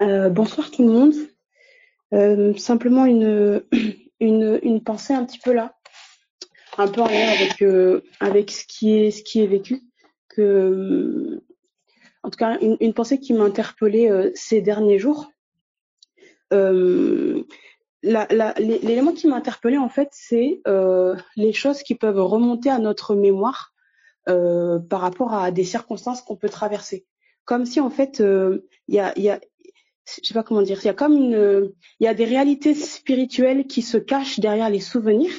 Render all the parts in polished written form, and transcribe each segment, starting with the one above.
Bonsoir tout le monde. Simplement une pensée un petit peu là, un peu en lien avec ce qui est vécu. En tout cas, une pensée qui m'a interpellée ces derniers jours. Euh, L'élément qui m'a interpellée en fait, c'est les choses qui peuvent remonter à notre mémoire par rapport à des circonstances qu'on peut traverser. Comme si en fait, il y a je sais pas comment dire, il y a des réalités spirituelles qui se cachent derrière les souvenirs,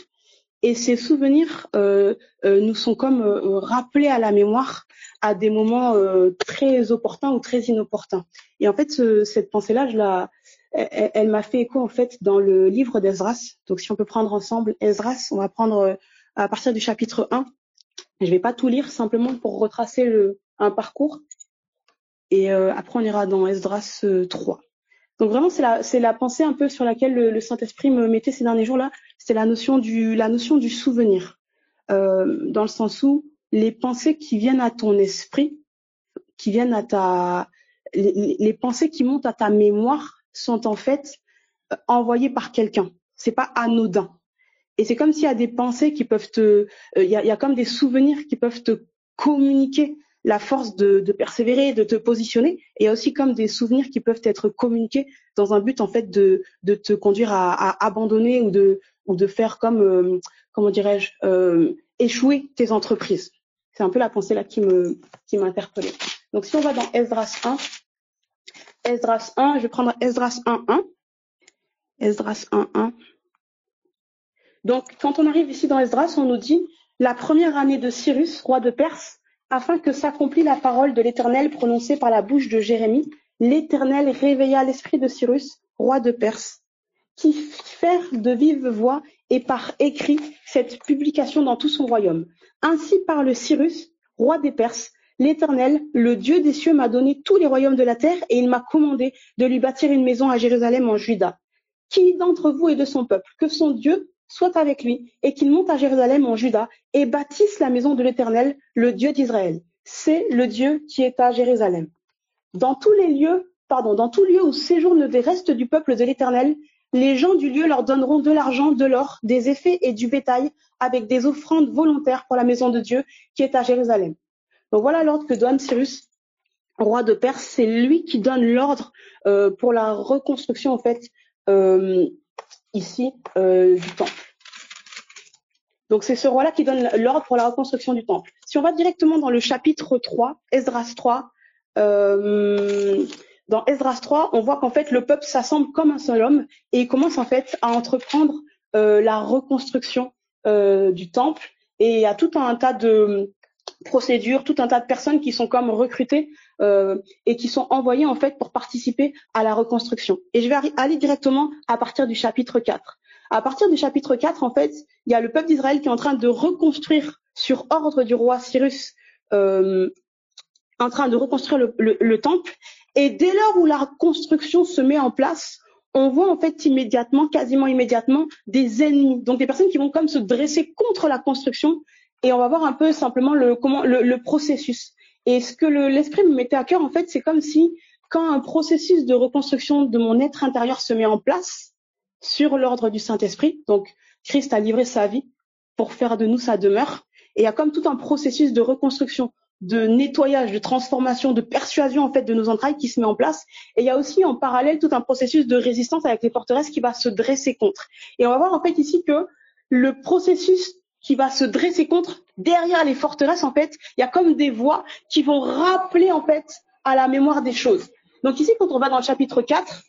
et ces souvenirs nous sont comme rappelés à la mémoire à des moments très opportuns ou très inopportuns. Et en fait, cette pensée-là, elle m'a fait écho en fait dans le livre d'Esdras. Donc, si on peut prendre ensemble Esdras, on va prendre à partir du chapitre 1. Je vais pas tout lire, simplement pour retracer un parcours. Et après, on ira dans Esdras 3. Donc vraiment, c'est la pensée un peu sur laquelle le Saint-Esprit me mettait ces derniers jours-là. C'était la notion du souvenir. Dans le sens où les pensées qui viennent à ton esprit, qui viennent les pensées qui montent à ta mémoire sont en fait envoyées par quelqu'un. C'est pas anodin. Et c'est comme s'il y a des pensées qui peuvent il y a comme des souvenirs qui peuvent te communiquer la force de persévérer, de te positionner. Et il y a aussi comme des souvenirs qui peuvent être communiqués dans un but en fait de te conduire à abandonner ou de faire comme comment dirais-je échouer tes entreprises. C'est un peu la pensée là qui m'a interpellée. Donc si on va dans Esdras 1, je vais prendre Esdras 1:1. Esdras 1:1. Donc, quand on arrive ici dans Esdras, on nous dit la première année de Cyrus, roi de Perse, afin que s'accomplisse la parole de l'Éternel prononcée par la bouche de Jérémie, l'Éternel réveilla l'esprit de Cyrus, roi de Perse, qui fit faire de vive voix et par écrit cette publication dans tout son royaume. Ainsi parle Cyrus, roi des Perses, l'Éternel, le Dieu des cieux, m'a donné tous les royaumes de la terre et il m'a commandé de lui bâtir une maison à Jérusalem en Juda. Qui d'entre vous est de son peuple? Que son Dieu soit avec lui, et qu'il monte à Jérusalem en Juda, et bâtisse la maison de l'Éternel, le Dieu d'Israël. C'est le Dieu qui est à Jérusalem. Dans tout lieu où séjourne des restes du peuple de l'Éternel, les gens du lieu leur donneront de l'argent, de l'or, des effets et du bétail, avec des offrandes volontaires pour la maison de Dieu qui est à Jérusalem. Donc voilà l'ordre que donne Cyrus, roi de Perse. C'est lui qui donne l'ordre pour la reconstruction en fait ici du temple. Donc c'est ce roi-là qui donne l'ordre pour la reconstruction du temple. Si on va directement dans le chapitre 3, Esdras 3, dans Esdras 3, on voit qu'en fait le peuple s'assemble comme un seul homme et il commence en fait à entreprendre la reconstruction du temple, et il y a tout un tas de procédures, tout un tas de personnes qui sont comme recrutées et qui sont envoyées en fait pour participer à la reconstruction. Et je vais aller directement à partir du chapitre 4. À partir du chapitre 4, en fait, il y a le peuple d'Israël qui est en train de reconstruire sur ordre du roi Cyrus, en train de reconstruire le temple. Et dès lors où la construction se met en place, on voit en fait quasiment immédiatement, des ennemis. Donc des personnes qui vont comme se dresser contre la construction. Et on va voir un peu simplement le processus. Et ce que l'esprit me mettait à cœur, en fait, c'est comme si quand un processus de reconstruction de mon être intérieur se met en place, sur l'ordre du Saint-Esprit, donc Christ a livré sa vie pour faire de nous sa demeure, et il y a comme tout un processus de reconstruction, de nettoyage, de transformation, de persuasion en fait de nos entrailles qui se met en place, et il y a aussi en parallèle tout un processus de résistance avec les forteresses qui va se dresser contre. Et on va voir en fait ici que le processus qui va se dresser contre, derrière les forteresses en fait, il y a comme des voix qui vont rappeler en fait à la mémoire des choses. Donc ici, quand on va dans le chapitre 4,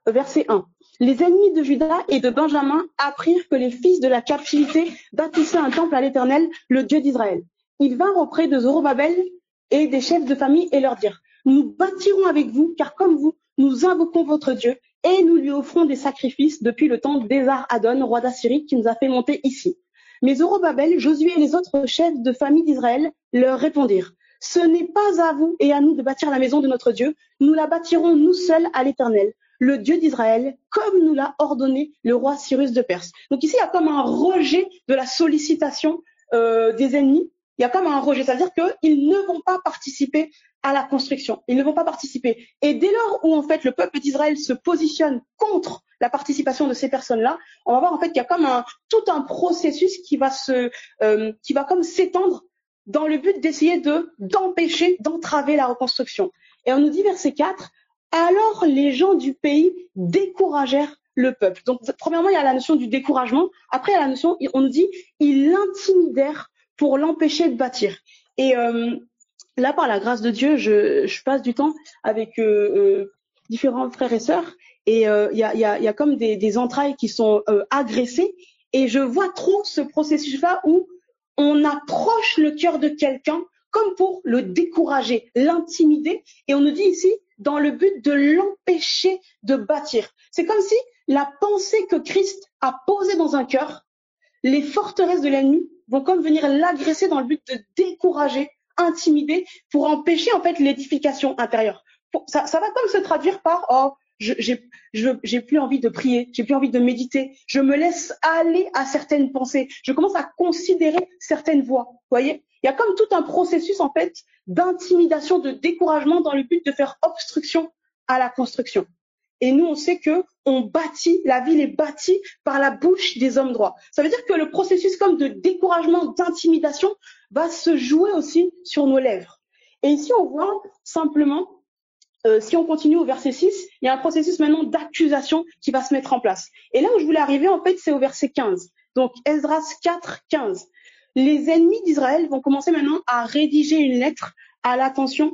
verset 1, les ennemis de Juda et de Benjamin apprirent que les fils de la captivité bâtissaient un temple à l'Éternel, le Dieu d'Israël. Ils vinrent auprès de Zorobabel et des chefs de famille et leur dirent, nous bâtirons avec vous, car comme vous, nous invoquons votre Dieu et nous lui offrons des sacrifices depuis le temps d'Ésar-Hadon, roi d'Assyrie, qui nous a fait monter ici. Mais Zorobabel, Josué et les autres chefs de famille d'Israël leur répondirent, ce n'est pas à vous et à nous de bâtir la maison de notre Dieu, nous la bâtirons nous seuls à l'Éternel, le Dieu d'Israël, comme nous l'a ordonné le roi Cyrus de Perse. Donc ici, il y a comme un rejet de la sollicitation des ennemis. Il y a comme un rejet, c'est-à-dire qu'ils ne vont pas participer à la construction. Ils ne vont pas participer. Et dès lors où en fait le peuple d'Israël se positionne contre la participation de ces personnes-là, on va voir en fait qu'il y a comme tout un processus qui va comme s'étendre dans le but d'essayer d'empêcher, d'entraver la reconstruction. Et on nous dit verset 4, alors les gens du pays découragèrent le peuple. Donc premièrement, il y a la notion du découragement. Après, il y a la notion, on nous dit, ils l'intimidèrent pour l'empêcher de bâtir. Et là, par la grâce de Dieu, je passe du temps avec différents frères et sœurs, et il y a comme des entrailles qui sont agressées, et je vois trop ce processus-là où on approche le cœur de quelqu'un comme pour le décourager, l'intimider, et on nous dit ici, dans le but de l'empêcher de bâtir. C'est comme si la pensée que Christ a posée dans un cœur, les forteresses de l'ennemi vont comme venir l'agresser dans le but de décourager, intimider, pour empêcher en fait l'édification intérieure. Ça va comme se traduire par j'ai plus envie de prier, j'ai plus envie de méditer, je me laisse aller à certaines pensées, je commence à considérer certaines voies. Vous voyez, il y a comme tout un processus en fait d'intimidation, de découragement dans le but de faire obstruction à la construction. Et nous, on sait que on bâtit, la ville est bâtie par la bouche des hommes droits. Ça veut dire que le processus comme de découragement, d'intimidation va se jouer aussi sur nos lèvres. Et ici, on voit simplement, si on continue au verset 6, il y a un processus maintenant d'accusation qui va se mettre en place. Et là où je voulais arriver, en fait, c'est au verset 15. Donc, Esdras 4, 15. Les ennemis d'Israël vont commencer maintenant à rédiger une lettre à l'attention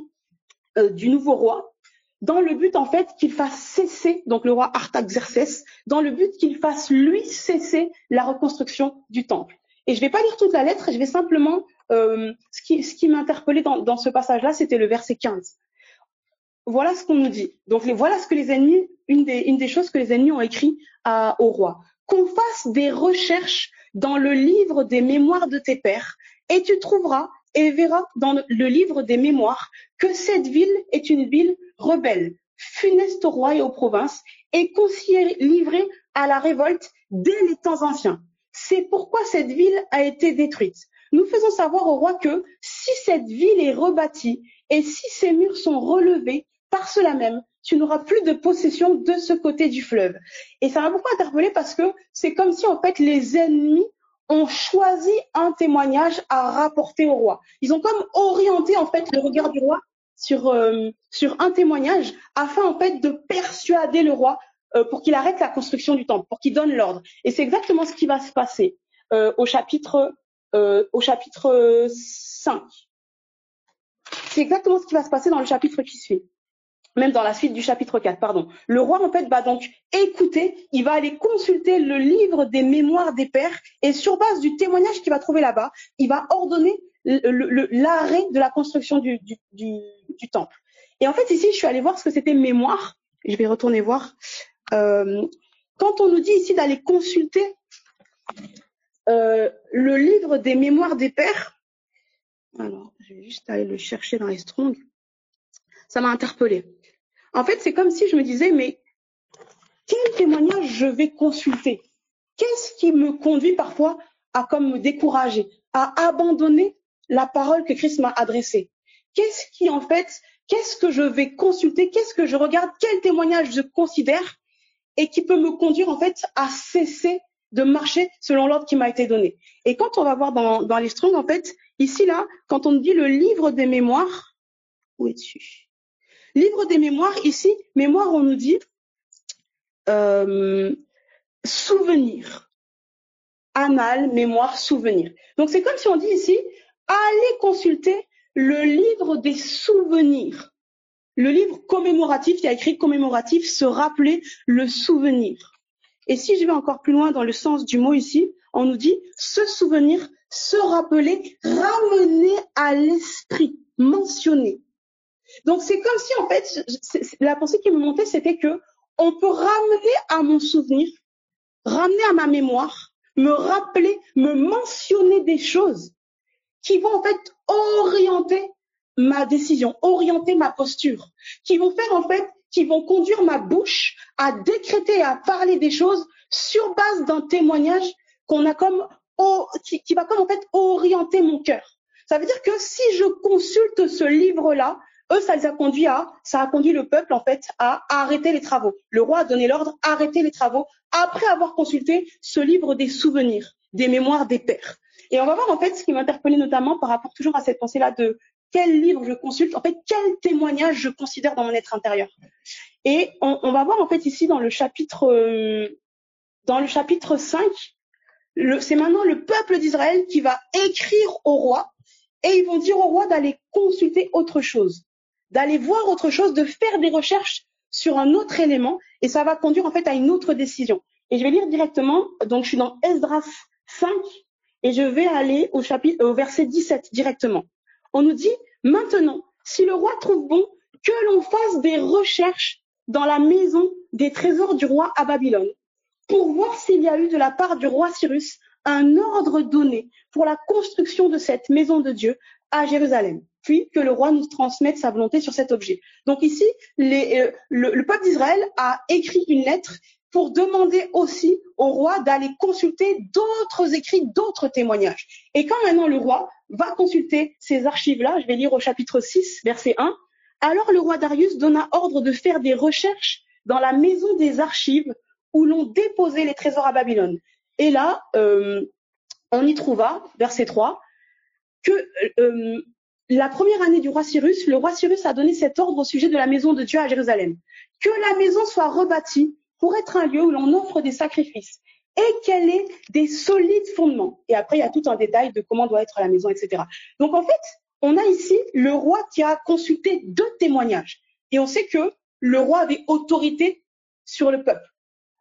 du nouveau roi, dans le but en fait qu'il fasse cesser, donc le roi Artaxerxès, dans le but qu'il fasse lui cesser la reconstruction du temple. Et je vais pas lire toute la lettre, je vais simplement, ce qui m'interpellait dans ce passage-là, c'était le verset 15. Voilà ce qu'on nous dit. Donc voilà ce que les ennemis, une des choses que les ennemis ont écrit au roi. Qu'on fasse des recherches dans le livre des mémoires de tes pères, et tu trouveras et verras dans le livre des mémoires que cette ville est une ville rebelle, funeste au roi et aux provinces, et livrée à la révolte dès les temps anciens. C'est pourquoi cette ville a été détruite. Nous faisons savoir au roi que si cette ville est rebâtie et si ses murs sont relevés, par cela même, tu n'auras plus de possession de ce côté du fleuve. Et ça m'a beaucoup interpellé parce que c'est comme si en fait les ennemis ont choisi un témoignage à rapporter au roi. Ils ont comme orienté en fait le regard du roi sur un témoignage afin en fait de persuader le roi pour qu'il arrête la construction du temple, pour qu'il donne l'ordre. Et c'est exactement ce qui va se passer au chapitre 5. C'est exactement ce qui va se passer dans le chapitre qui suit. Même dans la suite du chapitre 4, pardon. Le roi, en fait, va donc écouter, il va aller consulter le livre des mémoires des pères, et sur base du témoignage qu'il va trouver là-bas, il va ordonner l'arrêt de la construction du temple. Et en fait, ici, je suis allée voir ce que c'était mémoire. Je vais retourner voir. Quand on nous dit ici d'aller consulter le livre des mémoires des pères, alors, je vais juste aller le chercher dans les Strong. Ça m'a interpellée. En fait, c'est comme si je me disais, mais quel témoignage je vais consulter? Qu'est-ce qui me conduit parfois à comme me décourager, à abandonner la parole que Christ m'a adressée? Qu'est-ce que je vais consulter? Qu'est-ce que je regarde? Quel témoignage je considère et qui peut me conduire en fait à cesser de marcher selon l'ordre qui m'a été donné? Et quand on va voir dans les Strong, en fait, ici là, quand on dit le livre des mémoires, où es-tu? Livre des mémoires, ici, mémoire, on nous dit souvenir. Annales, mémoire, souvenir. Donc c'est comme si on dit ici, allez consulter le livre des souvenirs. Le livre commémoratif, il y a écrit commémoratif, se rappeler le souvenir. Et si je vais encore plus loin dans le sens du mot ici, on nous dit se souvenir, se rappeler, ramener à l'esprit, mentionner. Donc c'est comme si en fait, la pensée qui me montait, c'était que on peut ramener à mon souvenir, ramener à ma mémoire, me rappeler, me mentionner des choses qui vont en fait orienter ma décision, orienter ma posture, qui vont faire en fait, qui vont conduire ma bouche à décréter et à parler des choses sur base d'un témoignage qu'on a comme qui va comme en fait orienter mon cœur. Ça veut dire que si je consulte ce livre-là, Eux, ça a conduit le peuple, en fait, à arrêter les travaux. Le roi a donné l'ordre, arrêter les travaux, après avoir consulté ce livre des souvenirs, des mémoires des pères. Et on va voir, en fait, ce qui m'interpellait notamment par rapport toujours à cette pensée-là de quel livre je consulte, en fait, quel témoignage je considère dans mon être intérieur. Et on va voir, en fait, ici, dans le chapitre 5, c'est maintenant le peuple d'Israël qui va écrire au roi, et ils vont dire au roi d'aller consulter autre chose, d'aller voir autre chose, de faire des recherches sur un autre élément, et ça va conduire en fait à une autre décision. Et je vais lire directement, donc je suis dans Esdras 5, et je vais aller au verset 17 directement. On nous dit, maintenant, si le roi trouve bon que l'on fasse des recherches dans la maison des trésors du roi à Babylone, pour voir s'il y a eu de la part du roi Cyrus un ordre donné pour la construction de cette maison de Dieu à Jérusalem, puis que le roi nous transmette sa volonté sur cet objet. Donc ici, le peuple d'Israël a écrit une lettre pour demander aussi au roi d'aller consulter d'autres écrits, d'autres témoignages. Et quand maintenant le roi va consulter ces archives-là, je vais lire au chapitre 6, verset 1, alors le roi Darius donna ordre de faire des recherches dans la maison des archives où l'on déposait les trésors à Babylone. Et là, on y trouva, verset 3, que la première année du roi Cyrus, le roi Cyrus a donné cet ordre au sujet de la maison de Dieu à Jérusalem. Que la maison soit rebâtie pour être un lieu où l'on offre des sacrifices et qu'elle ait des solides fondements. Et après, il y a tout un détail de comment doit être la maison, etc. Donc en fait, on a ici le roi qui a consulté 2 témoignages. Et on sait que le roi avait autorité sur le peuple.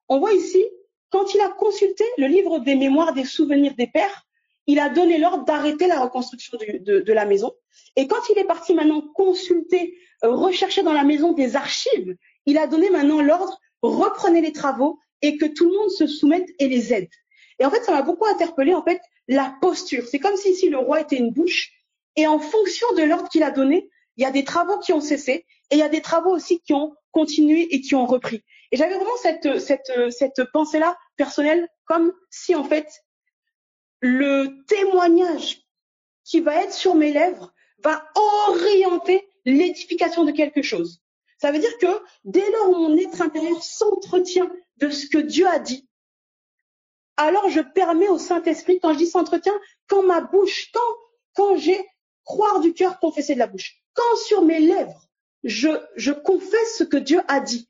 On voit ici, quand il a consulté le livre des mémoires des souvenirs des pères, il a donné l'ordre d'arrêter la reconstruction de la maison. Et quand il est parti maintenant consulter, rechercher dans la maison des archives, il a donné maintenant l'ordre, reprenez les travaux et que tout le monde se soumette et les aide. Et en fait, ça m'a beaucoup interpellé, en fait, la posture. C'est comme si ici le roi était une bouche et en fonction de l'ordre qu'il a donné, il y a des travaux qui ont cessé et il y a des travaux aussi qui ont continué et qui ont repris. Et j'avais vraiment cette pensée-là personnelle, comme si en fait le témoignage qui va être sur mes lèvres va orienter l'édification de quelque chose. Ça veut dire que dès lors où mon être intérieur s'entretient de ce que Dieu a dit, alors je permets au Saint-Esprit, quand je dis s'entretient, quand ma bouche, quand j'ai croire du cœur, confesser de la bouche, quand sur mes lèvres, je confesse ce que Dieu a dit.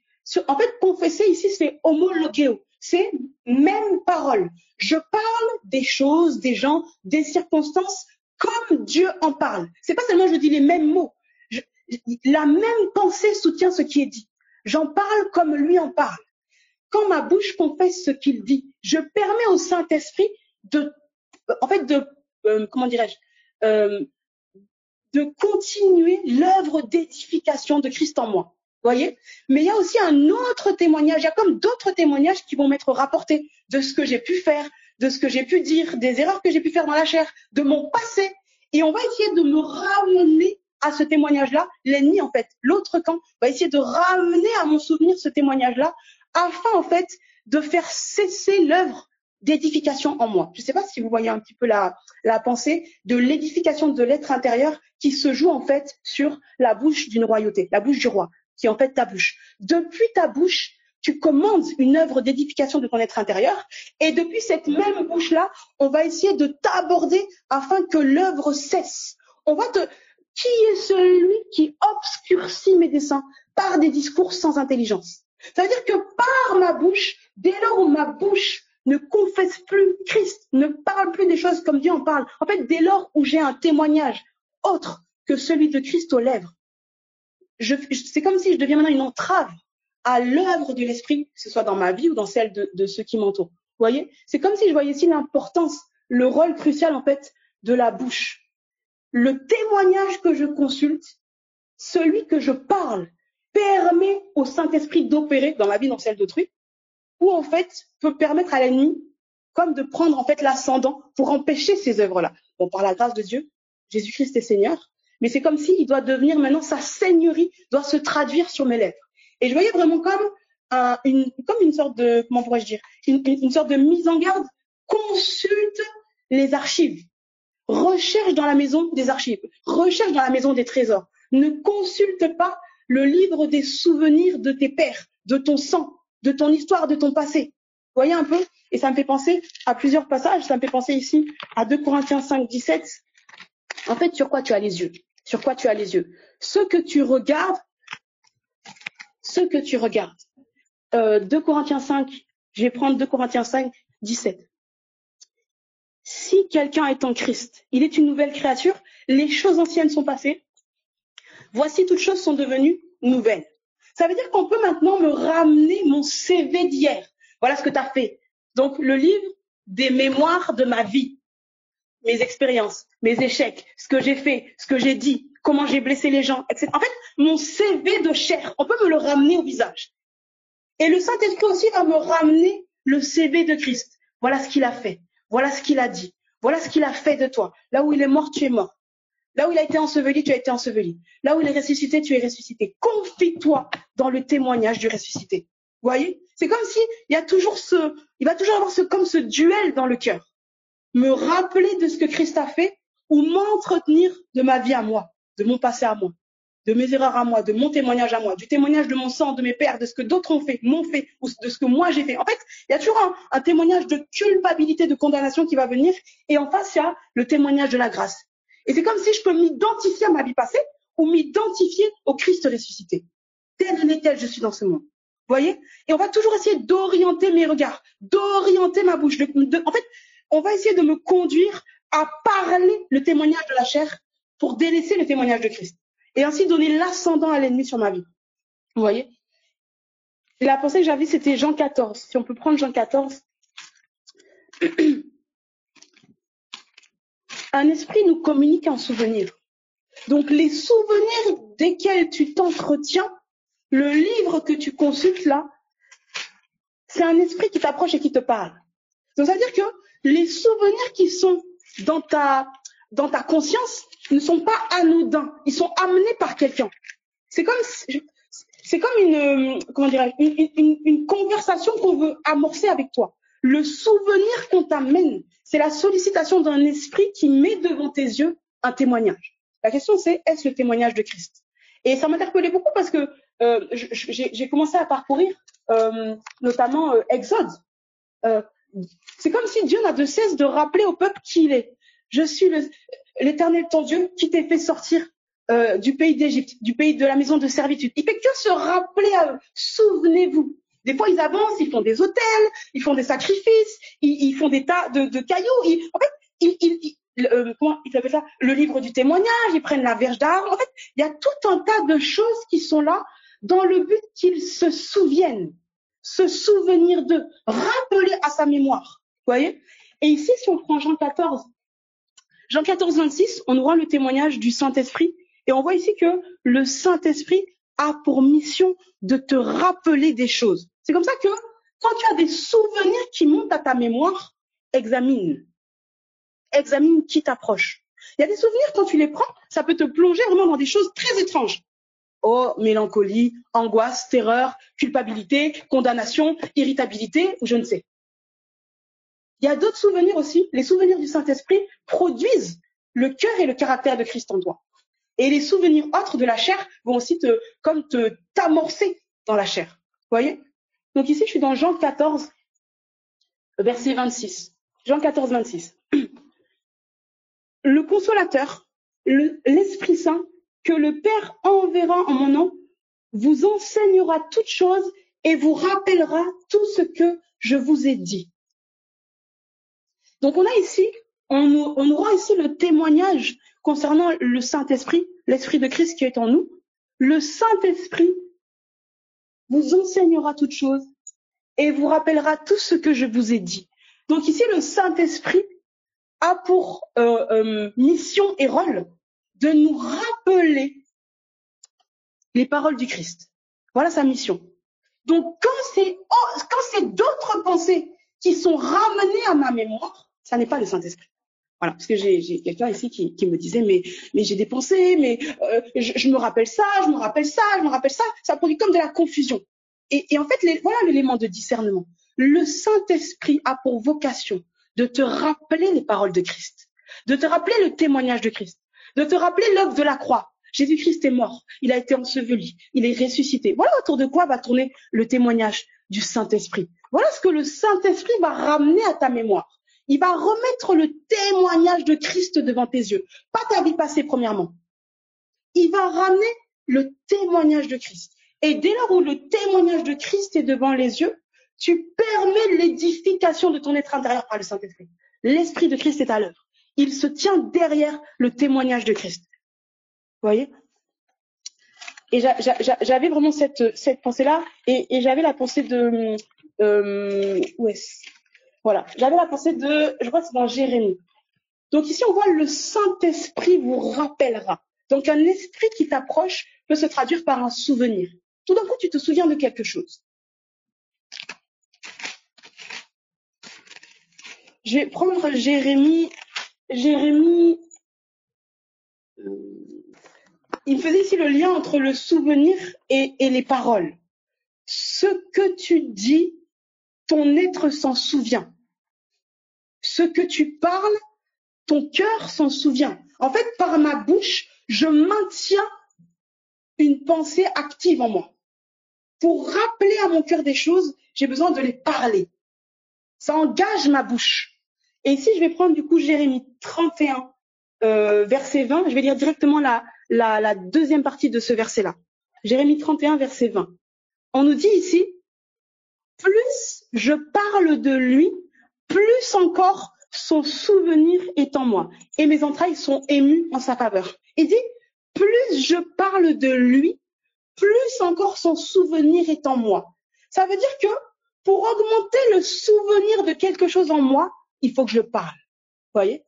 En fait, confesser ici, c'est homologeo, c'est même parole. Je parle des choses, des gens, des circonstances comme Dieu en parle. C'est pas seulement je dis les mêmes mots. La même pensée soutient ce qui est dit. J'en parle comme lui en parle. Quand ma bouche confesse ce qu'il dit, je permets au Saint-Esprit de continuer l'œuvre d'édification de Christ en moi. Voyez? Mais il y a aussi un autre témoignage, il y a comme d'autres témoignages qui vont m'être rapportés de ce que j'ai pu faire, de ce que j'ai pu dire, des erreurs que j'ai pu faire dans la chair, de mon passé. Et on va essayer de me ramener à ce témoignage-là. L'ennemi, en fait, l'autre camp, va essayer de ramener à mon souvenir ce témoignage-là, afin, en fait, de faire cesser l'œuvre d'édification en moi. Je ne sais pas si vous voyez un petit peu la pensée de l'édification de l'être intérieur qui se joue, en fait, sur la bouche d'une royauté, la bouche du roi, qui est en fait ta bouche. Depuis ta bouche, tu commandes une œuvre d'édification de ton être intérieur, et depuis cette même bouche-là, on va essayer de t'aborder afin que l'œuvre cesse. Qui est celui qui obscurcit mes desseins par des discours sans intelligence? Ça veut dire que par ma bouche, dès lors où ma bouche ne confesse plus Christ, ne parle plus des choses comme Dieu en parle, en fait, dès lors où j'ai un témoignage autre que celui de Christ aux lèvres, c'est comme si je deviens maintenant une entrave à l'œuvre de l'Esprit, que ce soit dans ma vie ou dans celle de ceux qui m'entourent. Vous voyez? C'est comme si je voyais ici l'importance, le rôle crucial, en fait, de la bouche. Le témoignage que je consulte, celui que je parle, permet au Saint-Esprit d'opérer dans ma vie, dans celle d'autrui, ou en fait peut permettre à l'ennemi comme de prendre en fait l'ascendant pour empêcher ces œuvres-là. Bon, par la grâce de Dieu, Jésus-Christ est Seigneur, mais c'est comme s'il doit devenir maintenant, sa seigneurie doit se traduire sur mes lèvres. Et je voyais vraiment comme une sorte de, comment pourrais-je dire, une sorte de mise en garde. Consulte les archives. Recherche dans la maison des archives. Recherche dans la maison des trésors. Ne consulte pas le livre des souvenirs de tes pères, de ton sang, de ton histoire, de ton passé. Vous voyez un peu? Et ça me fait penser à plusieurs passages. Ça me fait penser ici à 2 Corinthiens 5, 17. En fait, sur quoi tu as les yeux? Sur quoi tu as les yeux? Ce que tu regardes. 2 Corinthiens 5, je vais prendre 2 Corinthiens 5, 17. Si quelqu'un est en Christ, il est une nouvelle créature, les choses anciennes sont passées, voici toutes choses sont devenues nouvelles. Ça veut dire qu'on peut maintenant me ramener mon CV d'hier. Voilà ce que tu as fait. Donc, le livre des mémoires de ma vie, mes expériences, mes échecs, ce que j'ai fait, ce que j'ai dit, comment j'ai blessé les gens, etc. En fait, mon CV de chair, on peut me le ramener au visage. Et le Saint-Esprit aussi va me ramener le CV de Christ. Voilà ce qu'il a fait. Voilà ce qu'il a dit. Voilà ce qu'il a fait de toi. Là où il est mort, tu es mort. Là où il a été enseveli, tu as été enseveli. Là où il est ressuscité, tu es ressuscité. Confie-toi dans le témoignage du ressuscité. Vous voyez? C'est comme si il va toujours avoir ce duel dans le cœur. Me rappeler de ce que Christ a fait ou m'entretenir de ma vie à moi, de mon passé à moi, de mes erreurs à moi, de mon témoignage à moi, du témoignage de mon sang, de mes pères, de ce que d'autres m'ont fait, ou de ce que moi j'ai fait. En fait, il y a toujours un témoignage de culpabilité, de condamnation qui va venir, et en face, il y a le témoignage de la grâce. Et c'est comme si je peux m'identifier à ma vie passée, ou m'identifier au Christ ressuscité. Tel et tel je suis dans ce monde. Vous voyez? Et on va toujours essayer d'orienter mes regards, d'orienter ma bouche. En fait, on va essayer de me conduire à parler le témoignage de la chair pour délaisser le témoignage de Christ. Et ainsi donner l'ascendant à l'ennemi sur ma vie. Vous voyez? Et la pensée que j'avais, c'était Jean 14. Si on peut prendre Jean 14. Un esprit nous communique un souvenir. Donc les souvenirs desquels tu t'entretiens, le livre que tu consultes là, c'est un esprit qui t'approche et qui te parle. Donc ça veut dire que les souvenirs qui sont dans ta conscience ne sont pas anodins, ils sont amenés par quelqu'un. C'est comme une conversation qu'on veut amorcer avec toi. Le souvenir qu'on t'amène, c'est la sollicitation d'un esprit qui met devant tes yeux un témoignage. La question c'est, est-ce le témoignage de Christ? Et ça m'interpellait beaucoup parce que j'ai commencé à parcourir notamment Exode. C'est comme si Dieu n'a de cesse de rappeler au peuple qui il est. Je suis l'Éternel ton Dieu qui t'ai fait sortir du pays d'Égypte, du pays de la maison de servitude. Il fait que se rappeler à eux. Souvenez-vous. Des fois, ils avancent, ils font des autels, ils font des sacrifices, ils font des tas de cailloux. En fait, comment ils appellent ça? Le livre du témoignage, ils prennent la verge d'Aaron. En fait, il y a tout un tas de choses qui sont là dans le but qu'ils se souviennent, se souvenir d'eux, rappeler à sa mémoire. Vous voyez? Et ici, si on prend Jean 14, 26, on nous rend le témoignage du Saint-Esprit. Et on voit ici que le Saint-Esprit a pour mission de te rappeler des choses. C'est comme ça que quand tu as des souvenirs qui montent à ta mémoire, examine qui t'approche. Il y a des souvenirs, quand tu les prends, ça peut te plonger vraiment dans des choses très étranges. Oh, mélancolie, angoisse, terreur, culpabilité, condamnation, irritabilité, ou je ne sais. Il y a d'autres souvenirs aussi. Les souvenirs du Saint-Esprit produisent le cœur et le caractère de Christ en toi. Et les souvenirs autres de la chair vont aussi t'amorcer dans la chair. Vous voyez? Donc ici, je suis dans Jean 14, verset 26. Jean 14, 26. Le consolateur, l'Esprit Saint, que le Père enverra en mon nom, vous enseignera toutes choses et vous rappellera tout ce que je vous ai dit. Donc on nous rend ici le témoignage concernant le Saint-Esprit, l'Esprit de Christ qui est en nous. Le Saint-Esprit vous enseignera toutes choses et vous rappellera tout ce que je vous ai dit. Donc ici, le Saint-Esprit a pour mission et rôle de nous rappeler les paroles du Christ. Voilà sa mission. Donc quand c'est d'autres pensées qui sont ramenées à ma mémoire, ça n'est pas le Saint-Esprit. Voilà, parce que j'ai quelqu'un ici qui me disait mais j'ai des pensées, mais je me rappelle ça, ça produit comme de la confusion. Et en fait, voilà l'élément de discernement. Le Saint-Esprit a pour vocation de te rappeler les paroles de Christ, de te rappeler le témoignage de Christ, de te rappeler l'œuvre de la croix, Jésus-Christ est mort, il a été enseveli, il est ressuscité. Voilà autour de quoi va tourner le témoignage du Saint-Esprit. Voilà ce que le Saint-Esprit va ramener à ta mémoire. Il va remettre le témoignage de Christ devant tes yeux. Pas ta vie passée premièrement. Il va ramener le témoignage de Christ. Et dès lors où le témoignage de Christ est devant les yeux, tu permets l'édification de ton être intérieur par le Saint-Esprit. L'Esprit de Christ est à l'œuvre. Il se tient derrière le témoignage de Christ. Vous voyez? Et j'avais vraiment cette pensée-là, et j'avais la pensée de... où est-ce? Voilà, j'avais la pensée de... Je crois que c'est dans Jérémie. Donc ici, on voit le Saint-Esprit vous rappellera. Donc un esprit qui t'approche peut se traduire par un souvenir. Tout d'un coup, tu te souviens de quelque chose. Je vais prendre Jérémie. Il faisait ici le lien entre le souvenir et les paroles. Ce que tu dis, ton être s'en souvient. Ce que tu parles, ton cœur s'en souvient. En fait, par ma bouche, je maintiens une pensée active en moi. Pour rappeler à mon cœur des choses, j'ai besoin de les parler. Ça engage ma bouche. Et ici, je vais prendre du coup Jérémie 31, verset 20. Je vais lire directement la deuxième partie de ce verset-là. Jérémie 31, verset 20. On nous dit ici, plus je parle de lui, plus encore son souvenir est en moi. Et mes entrailles sont émues en sa faveur. Il dit, plus je parle de lui, plus encore son souvenir est en moi. Ça veut dire que pour augmenter le souvenir de quelque chose en moi, il faut que je parle. Vous voyez?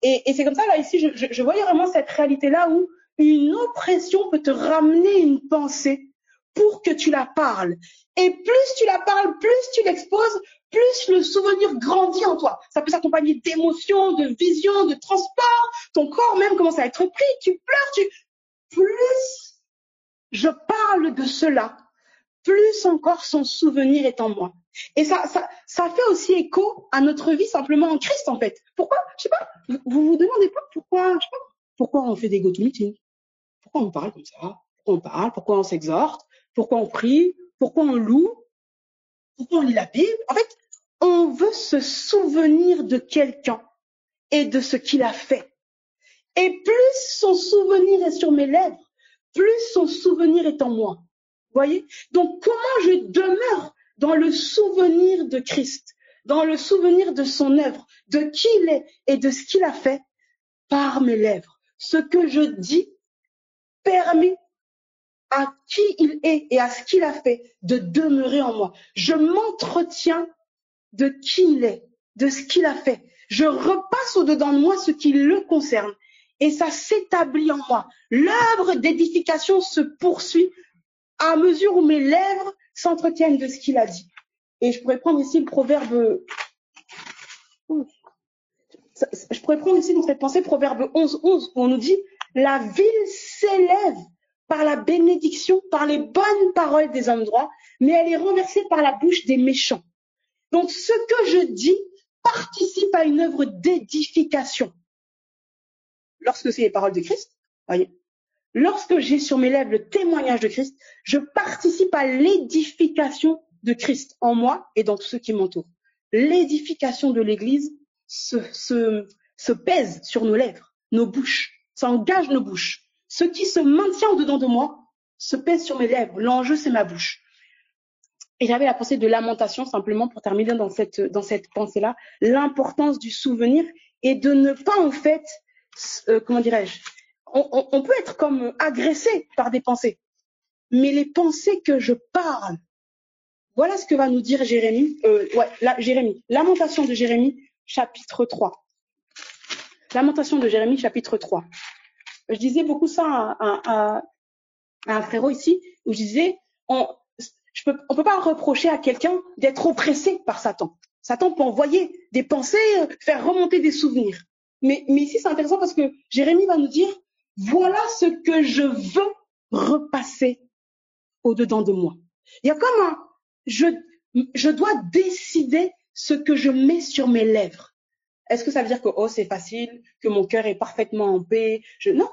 Et c'est comme ça, là, ici, je voyais vraiment cette réalité-là où une oppression peut te ramener une pensée pour que tu la parles. Et plus tu la parles, plus tu l'exposes, plus le souvenir grandit en toi. Ça peut s'accompagner d'émotions, de visions, de transports. Ton corps même commence à être pris, tu pleures, plus je parle de cela, plus encore son souvenir est en moi. Et ça fait aussi écho à notre vie simplement en Christ, en fait. Pourquoi? Je sais pas. Vous demandez pas pourquoi, je sais pas, pourquoi on fait des go-to-meetings? Pourquoi on parle comme ça? Pourquoi on parle? Pourquoi on s'exhorte? Pourquoi on prie? Pourquoi on loue? Pourquoi on lit la Bible? En fait, on veut se souvenir de quelqu'un et de ce qu'il a fait. Et plus son souvenir est sur mes lèvres, plus son souvenir est en moi. Vous voyez? Donc, comment je demeure dans le souvenir de Christ, dans le souvenir de son œuvre, de qui il est et de ce qu'il a fait par mes lèvres. Ce que je dis permet à qui il est et à ce qu'il a fait de demeurer en moi. Je m'entretiens de qui il est, de ce qu'il a fait. Je repasse au-dedans de moi ce qui le concerne. Et ça s'établit en moi. L'œuvre d'édification se poursuit à mesure où mes lèvres s'entretiennent de ce qu'il a dit. Et je pourrais prendre ici le proverbe... Je pourrais prendre ici dans cette pensée proverbe 11, où on nous dit « La ville s'élève par la bénédiction, par les bonnes paroles des hommes droits, mais elle est renversée par la bouche des méchants. » Donc ce que je dis participe à une œuvre d'édification. Lorsque c'est les paroles de Christ, voyez, lorsque j'ai sur mes lèvres le témoignage de Christ, je participe à l'édification de Christ en moi et dans tous ceux qui m'entourent. L'édification de l'Église se pèse sur nos lèvres, nos bouches, ça engage nos bouches. Ce qui se maintient au-dedans de moi se pèse sur mes lèvres. L'enjeu, c'est ma bouche. Et j'avais la pensée de lamentation, simplement pour terminer dans cette pensée-là, l'importance du souvenir et de ne pas, en fait, comment dirais-je, on peut être comme agressé par des pensées, mais les pensées que je parle, voilà ce que va nous dire Jérémie. Jérémie. Lamentation de Jérémie, chapitre 3. Lamentation de Jérémie, chapitre 3. Je disais beaucoup ça à un frérot ici, où je disais, on peut pas reprocher à quelqu'un d'être oppressé par Satan. Satan peut envoyer des pensées, faire remonter des souvenirs. Mais ici, c'est intéressant parce que Jérémie va nous dire, voilà ce que je veux repasser au-dedans de moi. Il y a comme je dois décider ce que je mets sur mes lèvres. Est-ce que ça veut dire que c'est facile, que mon cœur est parfaitement en paix? Non.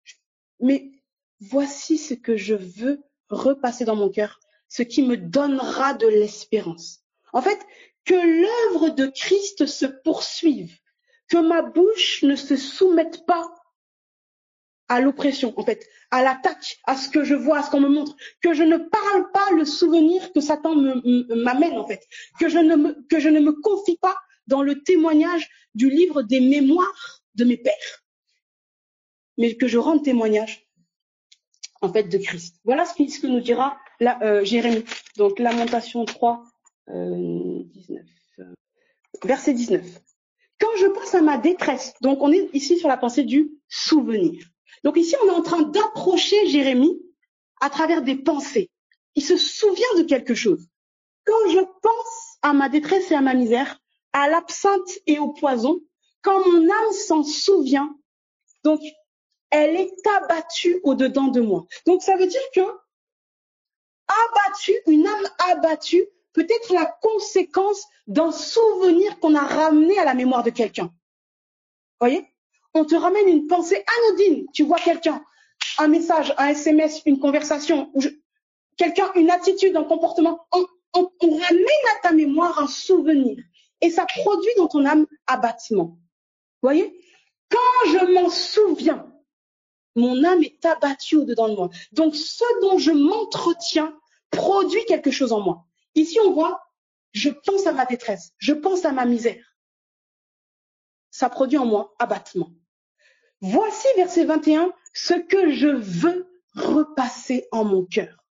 Je mais voici ce que je veux repasser dans mon cœur, ce qui me donnera de l'espérance. En fait, que l'œuvre de Christ se poursuive, que ma bouche ne se soumette pas à l'oppression, en fait, à l'attaque, à ce que je vois, à ce qu'on me montre, que je ne parle pas le souvenir que Satan m'amène, en fait, que je ne me confie pas dans le témoignage du livre des mémoires de mes pères, mais que je rende témoignage, en fait, de Christ. Voilà ce que nous dira là, Jérémie. Donc, Lamentation 3, 19, verset 19. Quand je pense à ma détresse, donc on est ici sur la pensée du souvenir. Donc ici, on est en train d'approcher Jérémie à travers des pensées. Il se souvient de quelque chose. Quand je pense à ma détresse et à ma misère, à l'absinthe et au poison, quand mon âme s'en souvient, donc elle est abattue au-dedans de moi. Donc ça veut dire que une âme abattue peut être la conséquence d'un souvenir qu'on a ramené à la mémoire de quelqu'un. Voyez, on te ramène une pensée anodine. Tu vois quelqu'un, un message, un SMS, une conversation, quelqu'un, une attitude, un comportement. On ramène à ta mémoire un souvenir et ça produit dans ton âme abattement. Voyez, quand je m'en souviens, mon âme est abattue au-dedans de moi. Donc, ce dont je m'entretiens produit quelque chose en moi. Ici, on voit, je pense à ma détresse, je pense à ma misère. Ça produit en moi abattement. Voici, verset 21, ce que je veux repasser en mon cœur,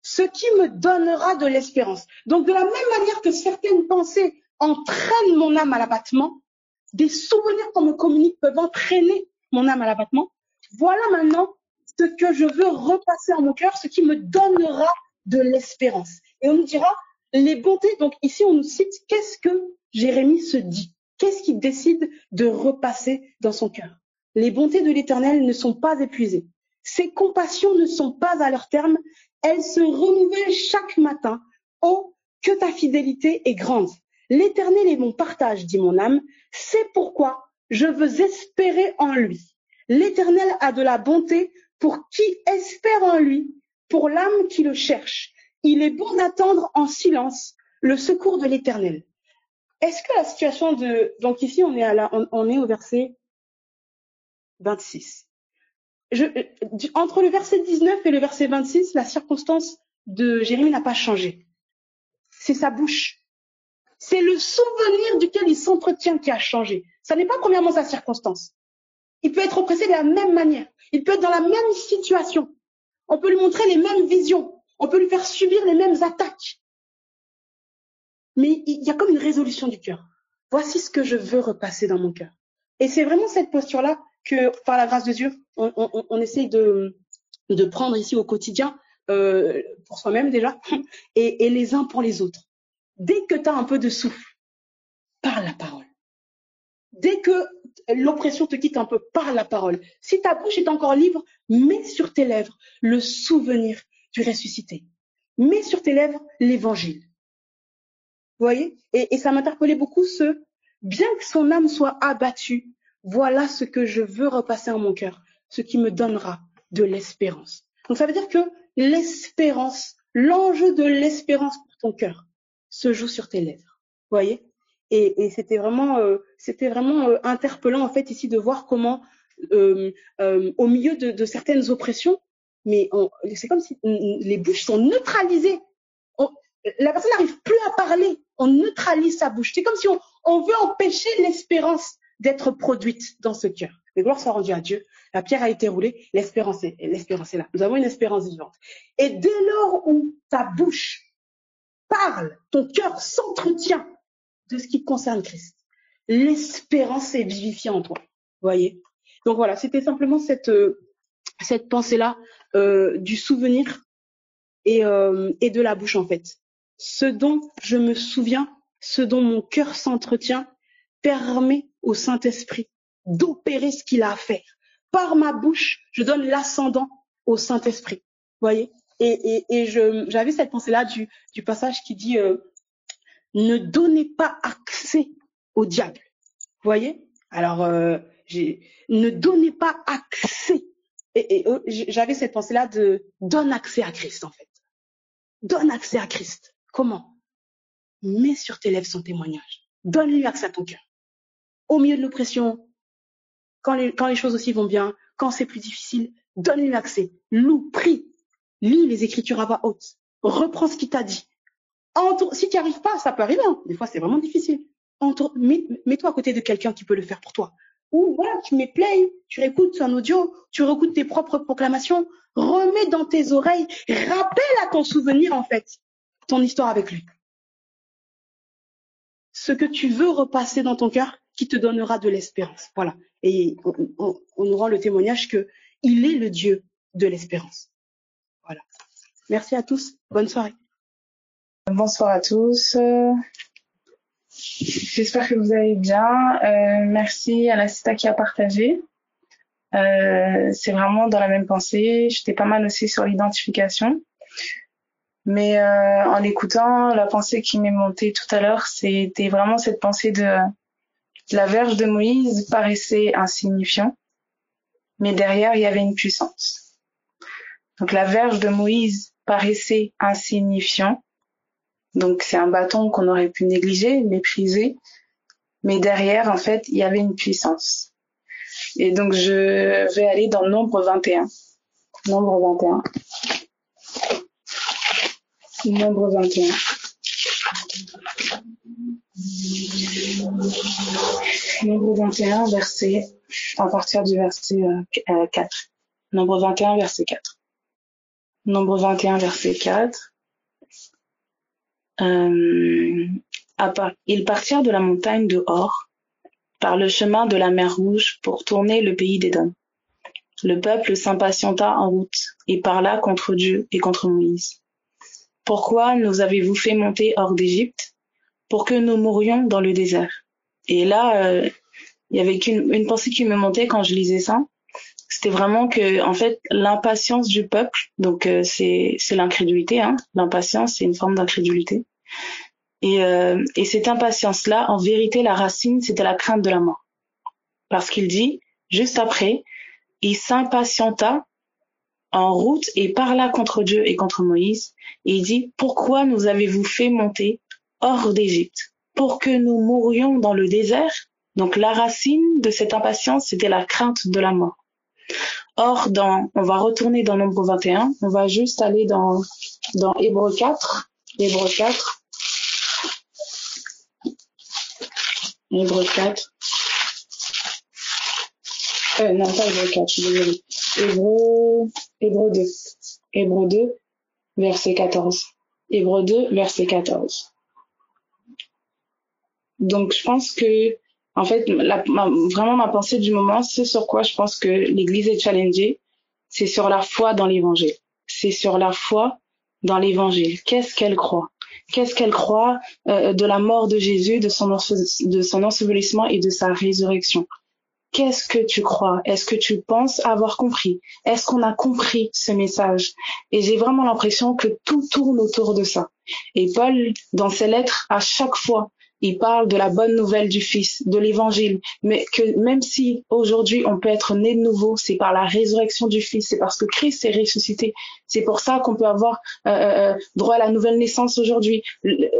ce qui me donnera de l'espérance. Donc, de la même manière que certaines pensées entraînent mon âme à l'abattement, des souvenirs qu'on me communique peuvent entraîner mon âme à l'abattement. Voilà maintenant ce que je veux repasser en mon cœur, ce qui me donnera de l'espérance. Et on nous dira les bontés. Donc ici, on nous cite qu'est-ce que Jérémie se dit, qu'est-ce qu'il décide de repasser dans son cœur. Les bontés de l'Éternel ne sont pas épuisées. Ses compassions ne sont pas à leur terme. Elles se renouvellent chaque matin. Oh, que ta fidélité est grande. L'Éternel est mon partage, dit mon âme. C'est pourquoi je veux espérer en lui. L'Éternel a de la bonté pour qui espère en lui, pour l'âme qui le cherche. Il est bon d'attendre en silence le secours de l'Éternel. Est-ce que la situation de... Donc ici, on est au verset 26. Entre le verset 19 et le verset 26, la circonstance de Jérémie n'a pas changé. C'est sa bouche. C'est le souvenir duquel il s'entretient qui a changé. Ça n'est pas premièrement sa circonstance. Il peut être oppressé de la même manière. Il peut être dans la même situation. On peut lui montrer les mêmes visions. On peut lui faire subir les mêmes attaques. Mais il y a comme une résolution du cœur. Voici ce que je veux repasser dans mon cœur. Et c'est vraiment cette posture-là que, par la grâce de Dieu, on essaye de prendre ici au quotidien, pour soi-même déjà, et les uns pour les autres. Dès que tu as un peu de souffle, parle la parole. Dès que l'oppression te quitte un peu, parle la parole. Si ta bouche est encore libre, mets sur tes lèvres le souvenir du ressuscité. Mets sur tes lèvres l'évangile. Vous voyez? Et ça m'interpellait beaucoup bien que son âme soit abattue, voilà ce que je veux repasser en mon cœur, ce qui me donnera de l'espérance. Donc ça veut dire que l'espérance, l'enjeu de l'espérance pour ton cœur se joue sur tes lèvres. Vous voyez? Et c'était vraiment interpellant en fait ici de voir comment au milieu de certaines oppressions, mais c'est comme si les bouches sont neutralisées. La personne n'arrive plus à parler, on neutralise sa bouche. C'est comme si on veut empêcher l'espérance d'être produite dans ce cœur. Mais gloire soit rendue à Dieu. La pierre a été roulée, l'espérance est là. Nous avons une espérance vivante. Et dès lors où ta bouche parle, ton cœur s'entretient de ce qui concerne Christ, l'espérance est vivifiée en toi. Vous voyez? Donc voilà, c'était simplement cette pensée-là du souvenir et de la bouche en fait. Ce dont je me souviens, ce dont mon cœur s'entretient, permet au Saint-Esprit d'opérer ce qu'il a à faire. Par ma bouche, je donne l'ascendant au Saint-Esprit. Vous voyez? Et j'avais cette pensée-là du passage qui dit ne donnez pas accès au diable. Vous voyez? Alors, ne donnez pas accès J'avais cette pensée-là de donne accès à Christ, en fait. Donne accès à Christ. Comment? Mets sur tes lèvres son témoignage. Donne-lui accès à ton cœur. Au milieu de l'oppression, quand les choses aussi vont bien, quand c'est plus difficile, donne-lui accès. Loue, prie. Lis les Écritures à voix haute. Reprends ce qu'il t'a dit. Si tu n'y arrives pas, ça peut arriver. Hein. Des fois, c'est vraiment difficile. Mets-toi à côté de quelqu'un qui peut le faire pour toi. Ou voilà, tu mets play, tu réécoutes un audio, tu réécoutes tes propres proclamations, remets dans tes oreilles, rappelle à ton souvenir, en fait, ton histoire avec lui. Ce que tu veux repasser dans ton cœur qui te donnera de l'espérance. Voilà. Et on nous rend le témoignage que il est le Dieu de l'espérance. Voilà. Merci à tous. Bonne soirée. Bonsoir à tous. J'espère que vous allez bien. Merci à la Sista qui a partagé. C'est vraiment dans la même pensée. J'étais pas mal aussi sur l'identification. Mais en écoutant, la pensée qui m'est montée tout à l'heure, c'était vraiment cette pensée de la verge de Moïse paraissait insignifiant, mais derrière, il y avait une puissance. Donc la verge de Moïse paraissait insignifiant. Donc c'est un bâton qu'on aurait pu négliger, mépriser, mais derrière, en fait, il y avait une puissance. Et donc je vais aller dans Nombre 21. Nombre 21. Nombre 21. Nombre 21, verset, à partir du verset 4. Nombre 21, verset 4. Nombre 21, verset 4. Ils partirent de la montagne de Hor, par le chemin de la mer Rouge, pour tourner le pays d'Édom. Le peuple s'impatienta en route, et parla contre Dieu et contre Moïse. Pourquoi nous avez-vous fait monter hors d'Égypte, pour que nous mourions dans le désert? Et là, il y avait une pensée qui me montait quand je lisais ça. C'était vraiment que, en fait, l'impatience du peuple, donc c'est l'incrédulité, hein. L'impatience, c'est une forme d'incrédulité. Et cette impatience-là, en vérité, la racine, c'était la crainte de la mort. Parce qu'il dit, juste après, il s'impatienta en route et parla contre Dieu et contre Moïse. Et il dit, pourquoi nous avez-vous fait monter hors d'Égypte? Pour que nous mourions dans le désert? Donc la racine de cette impatience, c'était la crainte de la mort. Or, on va retourner dans Nombre 21, on va juste aller dans Hébreux 4. Hébreux 4. Hébreux 4. Non, pas Hébreux 4, je suis désolée. Hébreux 2. Hébreux 2, verset 14. Hébreux 2, verset 14. Donc, je pense que, en fait, vraiment ma pensée du moment, ce sur quoi je pense que l'Église est challengée, c'est sur la foi dans l'Évangile. C'est sur la foi dans l'Évangile. Qu'est-ce qu'elle croit? Qu'est-ce qu'elle croit de la mort de Jésus, de son ensevelissement et de sa résurrection? Qu'est-ce que tu crois? Est-ce que tu penses avoir compris? Est-ce qu'on a compris ce message? Et j'ai vraiment l'impression que tout tourne autour de ça. Et Paul, dans ses lettres, à chaque fois, il parle de la bonne nouvelle du Fils, de l'Évangile, mais que même si aujourd'hui on peut être né de nouveau, c'est par la résurrection du Fils, c'est parce que Christ est ressuscité. C'est pour ça qu'on peut avoir droit à la nouvelle naissance aujourd'hui.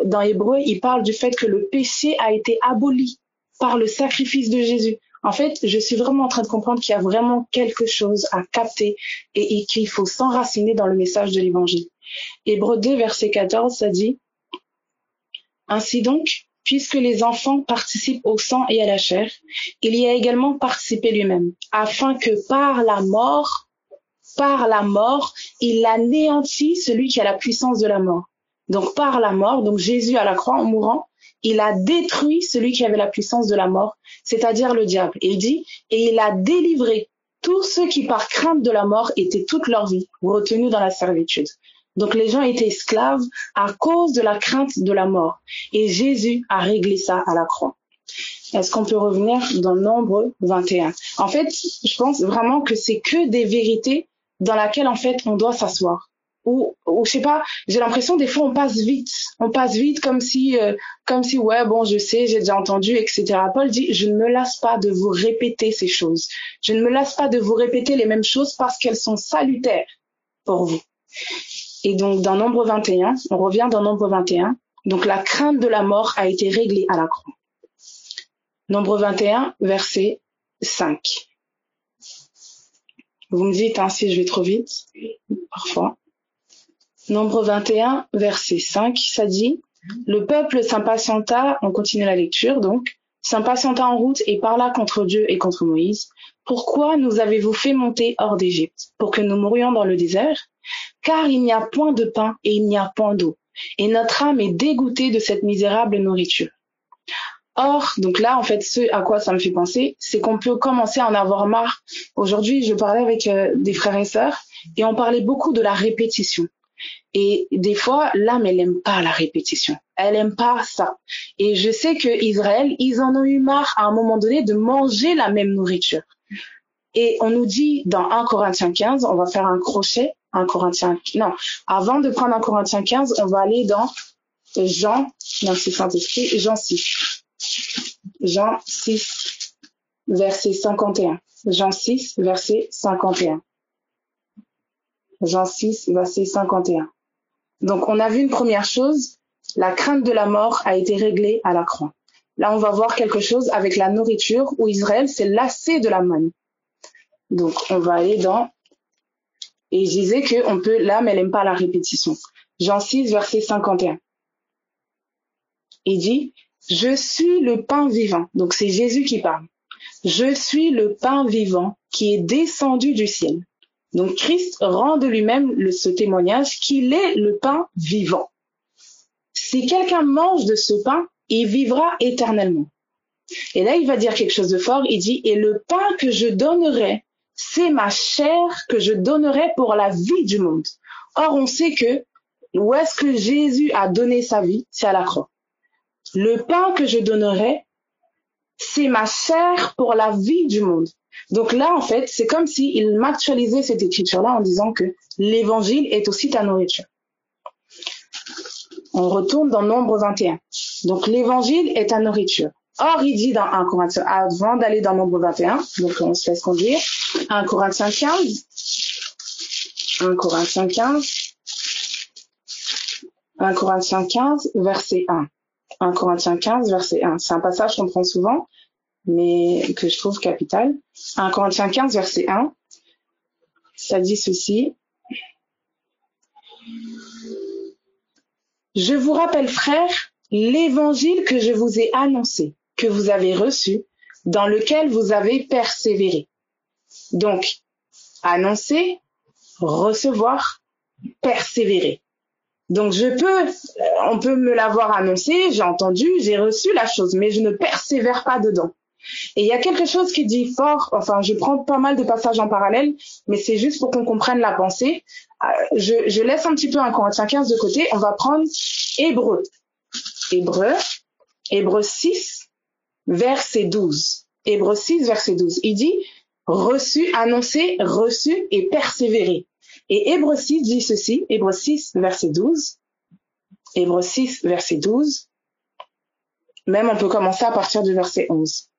Dans Hébreux, il parle du fait que le péché a été aboli par le sacrifice de Jésus. En fait, je suis vraiment en train de comprendre qu'il y a vraiment quelque chose à capter et qu'il faut s'enraciner dans le message de l'Évangile. Hébreux 2, verset 14, ça dit « Ainsi donc, puisque les enfants participent au sang et à la chair, il y a également participé lui-même, afin que par la mort, il anéantit celui qui a la puissance de la mort. » Donc par la mort, donc Jésus à la croix en mourant, il a détruit celui qui avait la puissance de la mort, c'est-à-dire le diable. Et il dit, et il a délivré tous ceux qui par crainte de la mort étaient toute leur vie retenus dans la servitude. Donc les gens étaient esclaves à cause de la crainte de la mort. Et Jésus a réglé ça à la croix. Est-ce qu'on peut revenir dans Nombre 21? En fait, je pense vraiment que c'est que des vérités dans lesquelles en fait on doit s'asseoir. ou je sais pas, j'ai l'impression des fois on passe vite comme si ouais bon je sais, j'ai déjà entendu, etc. Paul dit je ne me lasse pas de vous répéter ces choses, je ne me lasse pas de vous répéter les mêmes choses parce qu'elles sont salutaires pour vous. Et donc dans Nombre 21, on revient dans Nombre 21, donc la crainte de la mort a été réglée à la croix. Nombre 21, verset 5. Vous me dites si je vais trop vite, parfois. Nombre 21, verset 5, ça dit « Le peuple s'impatienta », on continue la lecture donc, « s'impatienta en route et parla contre Dieu et contre Moïse. Pourquoi nous avez-vous fait monter hors d'Égypte, pour que nous mourions dans le désert? Car il n'y a point de pain et il n'y a point d'eau, et notre âme est dégoûtée de cette misérable nourriture. » Or, donc là, en fait, ce à quoi ça me fait penser, c'est qu'on peut commencer à en avoir marre. Aujourd'hui, je parlais avec des frères et sœurs, et on parlait beaucoup de la répétition. Et des fois, l'âme, elle aime pas la répétition. Elle aime pas ça. Et je sais que Israël, ils en ont eu marre à un moment donné de manger la même nourriture. Et on nous dit dans 1 Corinthiens 15, on va faire un crochet, avant de prendre 1 Corinthiens 15, on va aller dans Jean 6. Jean 6, verset 51. Jean 6, verset 51. Jean 6, verset 51. Donc, on a vu une première chose, la crainte de la mort a été réglée à la croix. Là, on va voir quelque chose avec la nourriture où Israël s'est lassé de la manne. Donc, on va aller dans... Et je disais que l'âme, elle aime pas la répétition. Jean 6, verset 51. Il dit, « Je suis le pain vivant. » Donc, c'est Jésus qui parle. « Je suis le pain vivant qui est descendu du ciel. » Donc, Christ rend de lui-même ce témoignage qu'il est le pain vivant. Si quelqu'un mange de ce pain, il vivra éternellement. Et là, il va dire quelque chose de fort. Il dit, « Et le pain que je donnerai, c'est ma chair que je donnerai pour la vie du monde. » Or, on sait que où est-ce que Jésus a donné sa vie? C'est à la croix. Le pain que je donnerai, c'est ma chair pour la vie du monde. Donc là, en fait, c'est comme s'il m'actualisait cette écriture-là en disant que l'évangile est aussi ta nourriture. On retourne dans Nombre 21. Donc l'évangile est ta nourriture. Or, il dit dans 1 Corinthiens, avant d'aller dans Nombre 21, donc on se laisse conduire, 1 Corinthiens 15, 1 Corinthiens 15, verset 1. 1 Corinthiens 15, verset 1. C'est un passage qu'on prend souvent, mais que je trouve capital. 1 Corinthiens 15, verset 1, ça dit ceci. « Je vous rappelle, frères, l'évangile que je vous ai annoncé, que vous avez reçu, dans lequel vous avez persévéré. » Donc, annoncer, recevoir, persévérer. Donc, on peut me l'avoir annoncé, j'ai entendu, j'ai reçu la chose, mais je ne persévère pas dedans. Et il y a quelque chose qui dit fort, enfin, je prends pas mal de passages en parallèle, mais c'est juste pour qu'on comprenne la pensée. Je laisse un petit peu 1 Corinthiens 15 de côté, on va prendre Hébreux 6, verset 12. Hébreux 6, verset 12. Il dit, reçu, annoncé, reçu et persévérer. Et Hébreux 6 dit ceci, Hébreux 6, verset 12. Hébreux 6, verset 12. Même on peut commencer à partir du verset 11.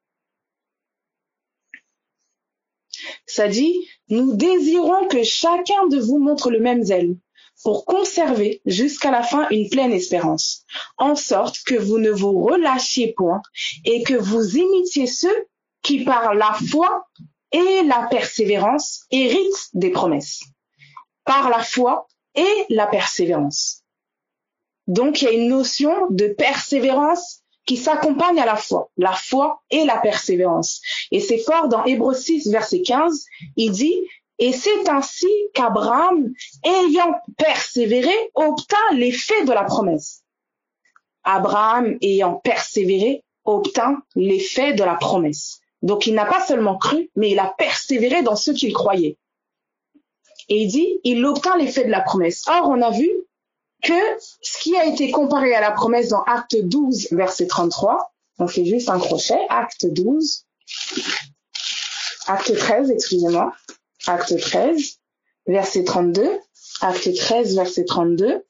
Ça dit, nous désirons que chacun de vous montre le même zèle pour conserver jusqu'à la fin une pleine espérance, en sorte que vous ne vous relâchiez point et que vous imitiez ceux qui par la foi et la persévérance héritent des promesses. Par la foi et la persévérance. Donc, il y a une notion de persévérance qui s'accompagne à la foi et la persévérance. Et c'est fort dans Hébreux 6, verset 15, il dit, « Et c'est ainsi qu'Abraham, ayant persévéré, obtint l'effet de la promesse. » Abraham, ayant persévéré, obtint l'effet de la promesse. Donc, il n'a pas seulement cru, mais il a persévéré dans ce qu'il croyait. Et il dit, il obtint l'effet de la promesse. Or, on a vu que ce qui a été comparé à la promesse dans Acte 12, verset 33, on fait juste un crochet, Acte 13, verset 32, Acte 13, verset 32.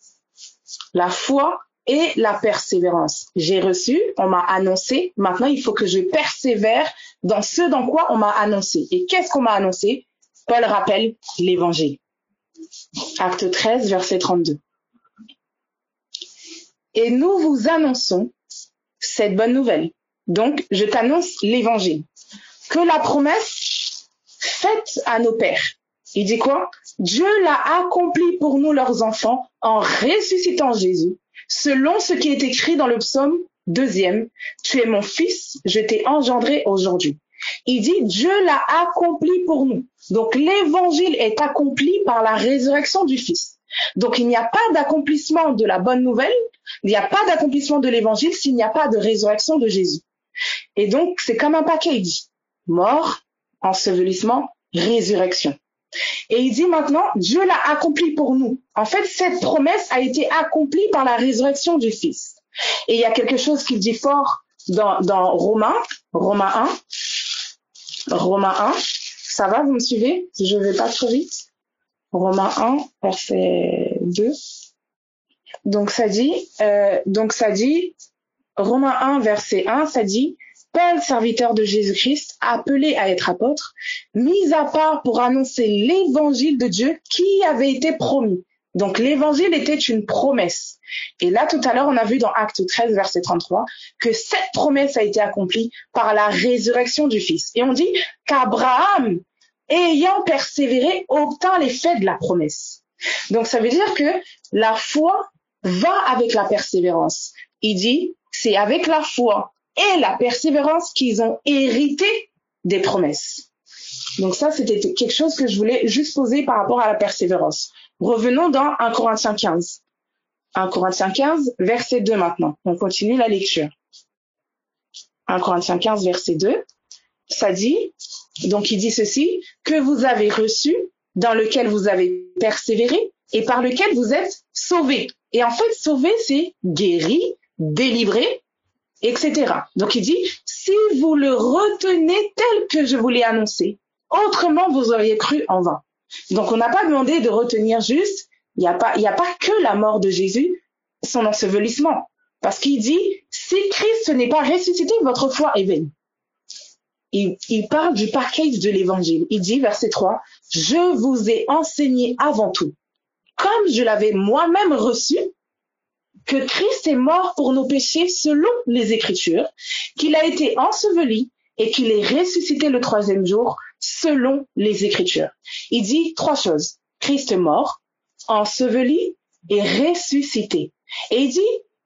La foi et la persévérance. J'ai reçu, on m'a annoncé, maintenant il faut que je persévère dans ce dans quoi on m'a annoncé. Et qu'est-ce qu'on m'a annoncé? Paul rappelle l'évangile. Acte 13, verset 32. Et nous vous annonçons cette bonne nouvelle. Donc, je t'annonce l'évangile. Que la promesse faite à nos pères. Il dit quoi? Dieu l'a accompli pour nous, leurs enfants, en ressuscitant Jésus, selon ce qui est écrit dans le psaume 2e. Tu es mon fils, je t'ai engendré aujourd'hui. Il dit, Dieu l'a accompli pour nous. Donc, l'évangile est accompli par la résurrection du fils. Donc, il n'y a pas d'accomplissement de la bonne nouvelle, il n'y a pas d'accomplissement de l'évangile s'il n'y a pas de résurrection de Jésus. Et donc, c'est comme un package. Mort, ensevelissement, résurrection. Et il dit maintenant, Dieu l'a accompli pour nous. En fait, cette promesse a été accomplie par la résurrection du Fils. Et il y a quelque chose qu'il dit fort dans Romains 1. Ça va, vous me suivez? Je ne vais pas trop vite. Romains 1, verset 2. Donc ça dit, Romains 1, verset 1, ça dit, Paul, serviteur de Jésus-Christ, appelé à être apôtre, mis à part pour annoncer l'évangile de Dieu qui avait été promis. Donc l'évangile était une promesse. Et là, tout à l'heure, on a vu dans Acte 13, verset 33, que cette promesse a été accomplie par la résurrection du Fils. Et on dit qu'Abraham, ayant persévéré, obtint les faits de la promesse. Donc ça veut dire que la foi va avec la persévérance. Il dit, c'est avec la foi et la persévérance qu'ils ont hérité des promesses. Donc ça, c'était quelque chose que je voulais juste poser par rapport à la persévérance. Revenons dans 1 Corinthiens 15. 1 Corinthiens 15, verset 2 maintenant. On continue la lecture. 1 Corinthiens 15, verset 2. Ça dit, donc il dit ceci, que vous avez reçu, dans lequel vous avez persévéré et par lequel vous êtes sauvés. Et en fait, sauvé, c'est guéri, délivré, etc. Donc il dit, si vous le retenez tel que je vous l'ai annoncé, autrement vous auriez cru en vain. Donc on n'a pas demandé de retenir juste, il n'y a pas que la mort de Jésus, son ensevelissement. Parce qu'il dit, si Christ n'est pas ressuscité, votre foi est vaine. Il parle du package de l'évangile. Il dit, verset 3, je vous ai enseigné avant tout, comme je l'avais moi-même reçu, que Christ est mort pour nos péchés selon les Écritures, qu'il a été enseveli et qu'il est ressuscité le 3e jour selon les Écritures. Il dit 3 choses. Christ est mort, enseveli et ressuscité. Et il dit,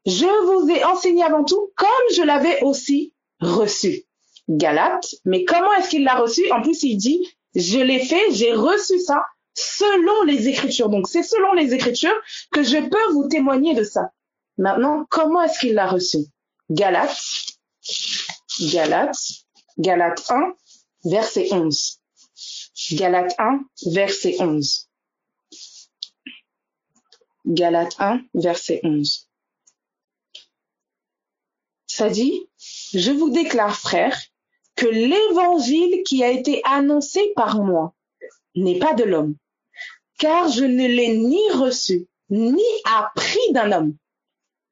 je vous ai enseigné avant tout comme je l'avais aussi reçu. Galates, mais comment est-ce qu'il l'a reçu? En plus, il dit, je l'ai fait, j'ai reçu ça selon les Écritures. Donc, c'est selon les Écritures que je peux vous témoigner de ça. Maintenant, comment est-ce qu'il l'a reçu? Galates 1, verset 11. Galates 1, verset 11. Galates 1, verset 11. Ça dit, je vous déclare, frères, que l'évangile qui a été annoncé par moi n'est pas de l'homme, car je ne l'ai ni reçu, ni appris d'un homme,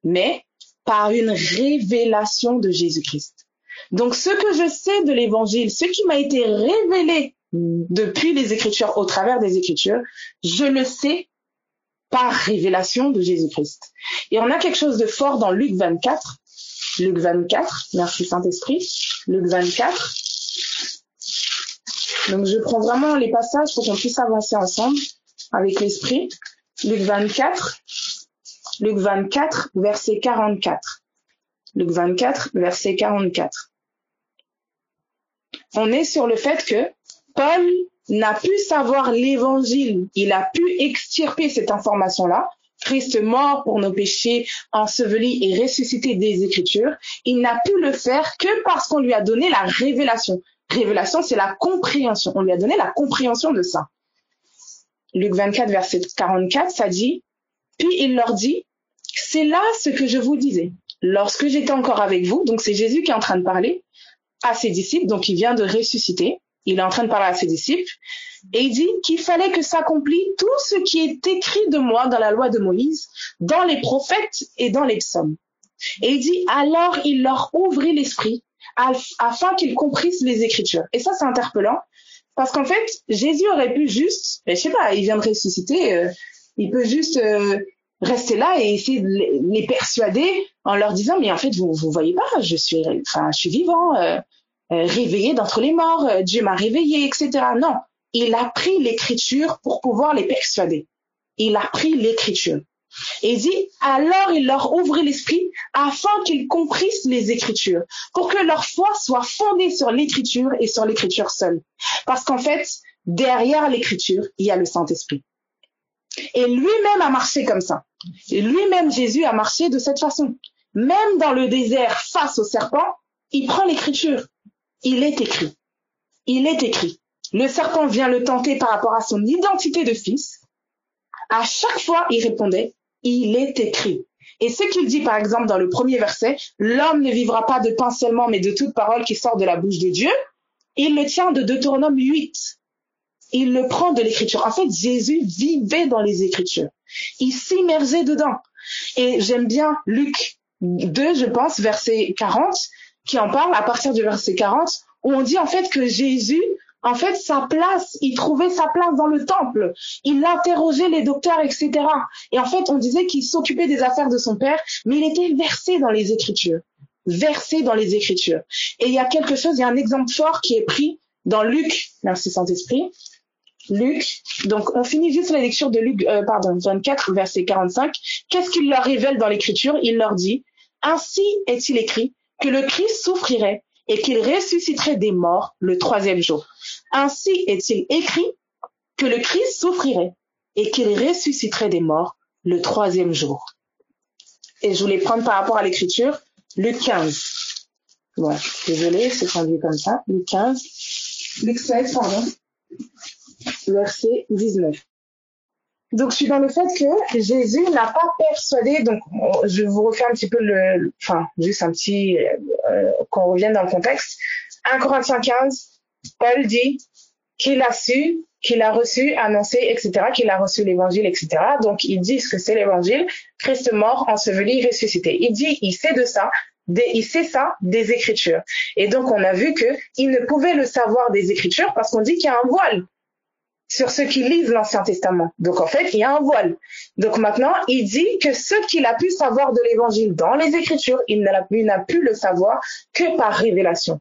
mais par une révélation de Jésus-Christ. Donc, ce que je sais de l'évangile, ce qui m'a été révélé depuis les Écritures, au travers des Écritures, je le sais par révélation de Jésus-Christ. Et on a quelque chose de fort dans Luc 24. Luc 24, merci Saint-Esprit. Luc 24. Donc, je prends vraiment les passages pour qu'on puisse avancer ensemble avec l'Esprit. Luc 24, verset 44. Luc 24, verset 44. On est sur le fait que Paul n'a pu savoir l'évangile. Il a pu extirper cette information-là. Christ mort pour nos péchés, enseveli et ressuscité des Écritures. Il n'a pu le faire que parce qu'on lui a donné la révélation. Révélation, c'est la compréhension. On lui a donné la compréhension de ça. Luc 24, verset 44, ça dit, puis il leur dit, c'est là ce que je vous disais. Lorsque j'étais encore avec vous, donc c'est Jésus qui est en train de parler à ses disciples, donc il vient de ressusciter, il est en train de parler à ses disciples. Et il dit qu'il fallait que s'accomplisse tout ce qui est écrit de moi dans la loi de Moïse, dans les prophètes et dans les psaumes. Et il dit, alors il leur ouvrit l'esprit afin qu'ils comprissent les Écritures. Et ça, c'est interpellant, parce qu'en fait, Jésus aurait pu juste, je sais pas, il vient de ressusciter, il peut juste rester là et essayer de les persuader en leur disant, mais en fait, vous voyez pas, je suis vivant, réveillé d'entre les morts, Dieu m'a réveillé, etc. Non, il a pris l'Écriture pour pouvoir les persuader. Il a pris l'Écriture. Et il dit, alors il leur ouvrit l'esprit afin qu'ils comprissent les Écritures, pour que leur foi soit fondée sur l'Écriture et sur l'Écriture seule. Parce qu'en fait, derrière l'Écriture, il y a le Saint-Esprit. Et lui-même a marché comme ça. Et lui-même, Jésus, a marché de cette façon. Même dans le désert, face au serpent, il prend l'Écriture. Il est écrit. Il est écrit. Le serpent vient le tenter par rapport à son identité de fils. À chaque fois, il répondait, il est écrit. Et ce qu'il dit, par exemple, dans le premier verset, l'homme ne vivra pas de pain seulement, mais de toute parole qui sort de la bouche de Dieu, il le tient de Deutéronome 8. Il le prend de l'Écriture. En fait, Jésus vivait dans les Écritures. Il s'immergeait dedans. Et j'aime bien Luc 2, je pense, verset 40, qui en parle à partir du verset 40, où on dit en fait que Jésus, en fait, sa place, il trouvait sa place dans le temple. Il interrogeait les docteurs, etc. Et en fait, on disait qu'il s'occupait des affaires de son père, mais il était versé dans les Écritures. Versé dans les Écritures. Et il y a quelque chose, il y a un exemple fort qui est pris dans Luc, merci Saint-Esprit, Luc, donc on finit juste la lecture de Luc, 24, verset 45. Qu'est-ce qu'il leur révèle dans l'Écriture? Il leur dit, ainsi est-il écrit que le Christ souffrirait et qu'il ressusciterait des morts le 3e jour. Ainsi est-il écrit que le Christ souffrirait et qu'il ressusciterait des morts le 3e jour. Et je voulais prendre par rapport à l'Écriture, Luc 15. Ouais, désolé, c'est traduit comme ça. Luc 16, verset 19. Donc, je suis dans le fait que Jésus n'a pas persuadé, donc je vous refais un petit peu juste un petit, qu'on revienne dans le contexte. 1 Corinthiens 15, Paul dit qu'il a su, qu'il a reçu, annoncé, etc., qu'il a reçu l'évangile, etc. Donc, il dit ce que c'est l'évangile, Christ mort, enseveli, ressuscité. Il dit, il sait de ça, il sait ça des Écritures. Et donc, on a vu que il ne pouvait le savoir des Écritures parce qu'on dit qu'il y a un voile sur ceux qui lisent l'Ancien Testament. Donc, en fait, il y a un voile. Donc, maintenant, il dit que ce qu'il a pu savoir de l'Évangile dans les Écritures, il n'a pu le savoir que par révélation.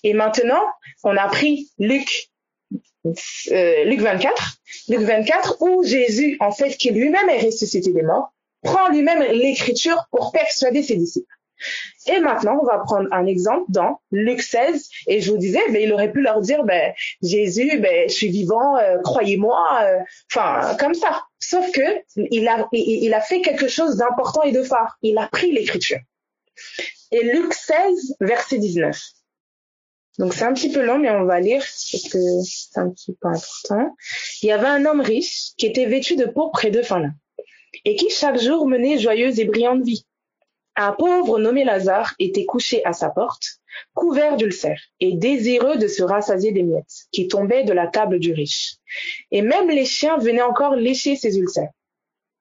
Et maintenant, on a pris Luc 24, où Jésus, en fait, qui lui-même est ressuscité des morts, prend lui-même l'Écriture pour persuader ses disciples. Et maintenant, on va prendre un exemple dans Luc 16, et je vous disais, il aurait pu leur dire, Jésus, je suis vivant, croyez-moi, comme ça. Sauf que il a fait quelque chose d'important et de phare. Il a pris l'Écriture. Et Luc 16, verset 19. Donc c'est un petit peu long, mais on va lire parce que c'est un petit peu important. Il y avait un homme riche qui était vêtu de pourpre et de fin lin, et qui chaque jour menait joyeuse et brillante vie. Un pauvre nommé Lazare était couché à sa porte, couvert d'ulcères et désireux de se rassasier des miettes qui tombaient de la table du riche. Et même les chiens venaient encore lécher ses ulcères.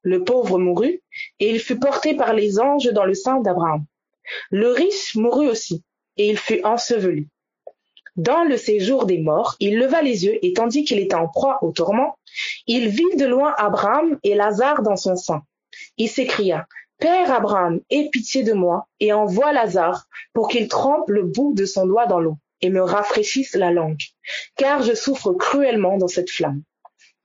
Le pauvre mourut, et il fut porté par les anges dans le sein d'Abraham. Le riche mourut aussi, et il fut enseveli. Dans le séjour des morts, il leva les yeux, et tandis qu'il était en proie au tourment, il vit de loin Abraham et Lazare dans son sein. Il s'écria, « Père Abraham, aie pitié de moi, et envoie Lazare pour qu'il trempe le bout de son doigt dans l'eau, et me rafraîchisse la langue, car je souffre cruellement dans cette flamme. »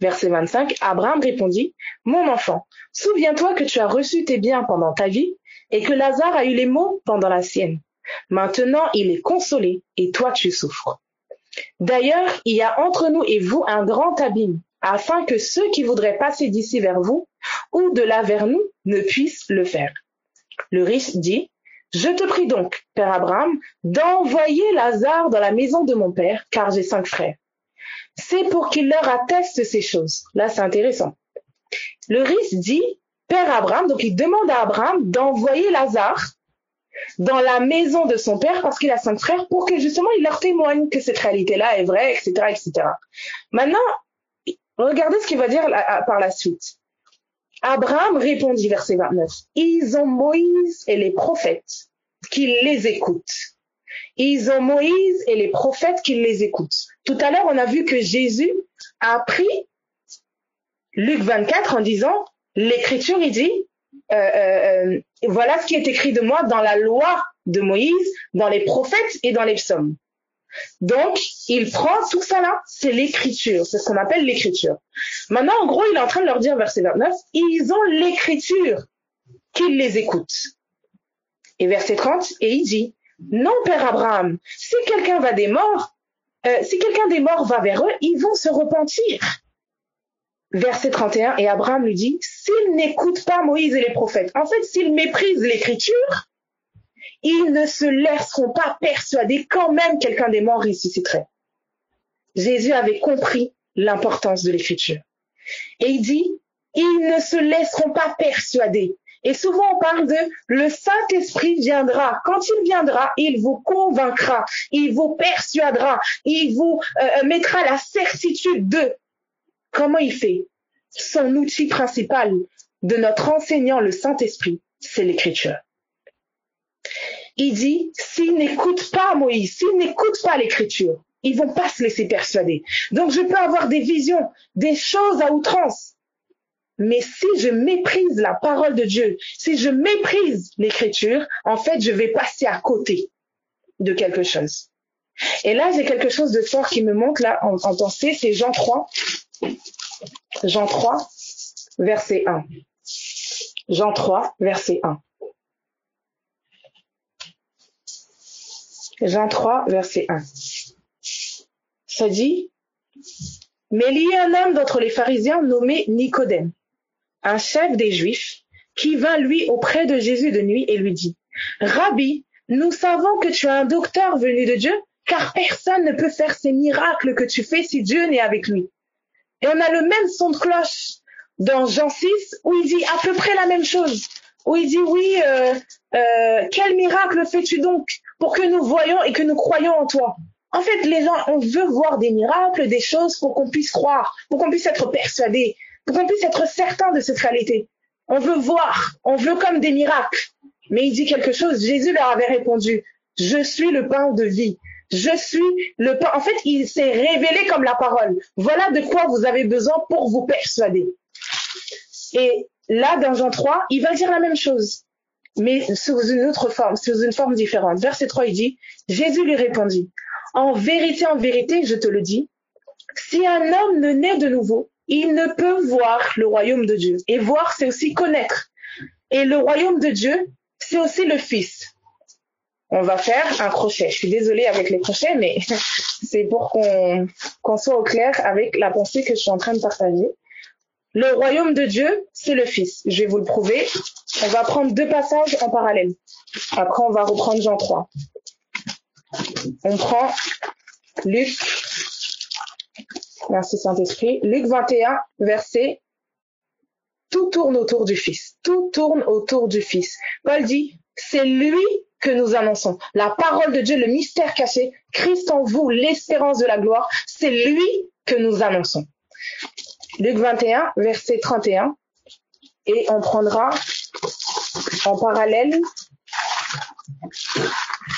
Verset 25, Abraham répondit, « Mon enfant, souviens-toi que tu as reçu tes biens pendant ta vie, et que Lazare a eu les maux pendant la sienne. Maintenant, il est consolé, et toi tu souffres. D'ailleurs, il y a entre nous et vous un grand abîme, afin que ceux qui voudraient passer d'ici vers vous, ou de là vers nous, ne puissent le faire. » Le riche dit, « Je te prie donc, Père Abraham, d'envoyer Lazare dans la maison de mon père, car j'ai 5 frères. C'est pour qu'il leur atteste ces choses. » Là, c'est intéressant. Le riche dit, « Père Abraham », donc il demande à Abraham d'envoyer Lazare dans la maison de son père parce qu'il a 5 frères pour que justement il leur témoigne que cette réalité-là est vraie, etc., etc. Maintenant, Regardez ce qu'il va dire par la suite. Abraham répondit, verset 29, ils ont Moïse et les prophètes qui les écoutent. Ils ont Moïse et les prophètes qui les écoutent. Tout à l'heure, on a vu que Jésus a pris Luc 24 en disant, l'Écriture, il dit, voilà ce qui est écrit de moi dans la loi de Moïse, dans les prophètes et dans les psaumes. Donc, il prend tout ça là, c'est l'Écriture, c'est ce qu'on appelle l'Écriture. Maintenant, en gros, il est en train de leur dire, verset 29, ils ont l'Écriture qu'ils les écoutent. Et verset 30, et il dit, non, Père Abraham, si quelqu'un des morts va vers eux, ils vont se repentir. Verset 31, et Abraham lui dit, s'ils n'écoutent pas Moïse et les prophètes, en fait, s'ils méprisent l'Écriture, ils ne se laisseront pas persuader quand même quelqu'un des morts ressusciterait. Jésus avait compris l'importance de l'Écriture. Et il dit, ils ne se laisseront pas persuader. Et souvent on parle de le Saint-Esprit viendra. Quand il viendra, il vous convaincra, il vous persuadera, il vous mettra la certitude de. Comment il fait? Son outil principal de notre enseignant, le Saint-Esprit, c'est l'Écriture. Il dit, s'ils n'écoutent pas Moïse, s'ils n'écoutent pas l'Écriture, ils vont pas se laisser persuader. Donc je peux avoir des visions, des choses à outrance. Mais si je méprise la parole de Dieu, si je méprise l'Écriture, en fait, je vais passer à côté de quelque chose. Et là, j'ai quelque chose de fort qui me monte là en pensée, c'est Jean 3, verset 1. Jean 3, verset 1. Jean 3, verset 1. Ça dit, mais il y a un homme d'entre les pharisiens nommé Nicodème, un chef des Juifs, qui vint lui auprès de Jésus de nuit et lui dit, Rabbi, nous savons que tu es un docteur venu de Dieu, car personne ne peut faire ces miracles que tu fais si Dieu n'est avec lui. Et on a le même son de cloche dans Jean 6, où il dit à peu près la même chose, où il dit, oui, quel miracle fais-tu donc pour que nous voyions et que nous croyions en toi? En fait, les gens, on veut voir des miracles, des choses pour qu'on puisse croire, pour qu'on puisse être persuadé, pour qu'on puisse être certain de cette réalité. On veut voir, on veut comme des miracles. Mais il dit quelque chose, Jésus leur avait répondu, je suis le pain de vie. Je suis le pain. En fait, il s'est révélé comme la parole. Voilà de quoi vous avez besoin pour vous persuader. Et là, dans Jean 3, il va dire la même chose, mais sous une autre forme, sous une forme différente. Verset 3, il dit, Jésus lui répondit, en vérité, je te le dis, si un homme ne naît de nouveau, il ne peut voir le royaume de Dieu. Et voir, c'est aussi connaître. Et le royaume de Dieu, c'est aussi le Fils. On va faire un crochet. Je suis désolée avec les crochets, mais c'est pour qu'on soit au clair avec la pensée que je suis en train de partager. Le royaume de Dieu, c'est le Fils. Je vais vous le prouver. On va prendre 2 passages en parallèle. Après, on va reprendre Jean 3. On prend Luc, merci Saint-Esprit, Luc 21, verset, tout tourne autour du Fils. Tout tourne autour du Fils. Paul dit, c'est lui que nous annonçons. La parole de Dieu, le mystère caché, Christ en vous, l'espérance de la gloire, c'est lui que nous annonçons. Luc 21, verset 31, et on prendra en parallèle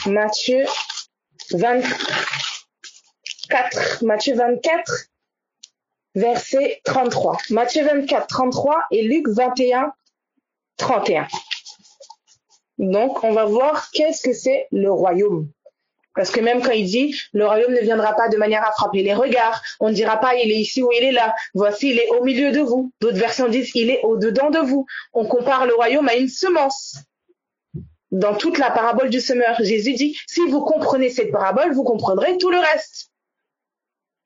Matthieu 24, verset 33. Matthieu 24, 33 et Luc 21, 31. Donc, on va voir qu'est-ce que c'est le royaume. Parce que même quand il dit, le royaume ne viendra pas de manière à frapper les regards, on ne dira pas, il est ici ou il est là. Voici, il est au milieu de vous. D'autres versions disent, il est au-dedans de vous. On compare le royaume à une semence. Dans toute la parabole du semeur, Jésus dit, si vous comprenez cette parabole, vous comprendrez tout le reste.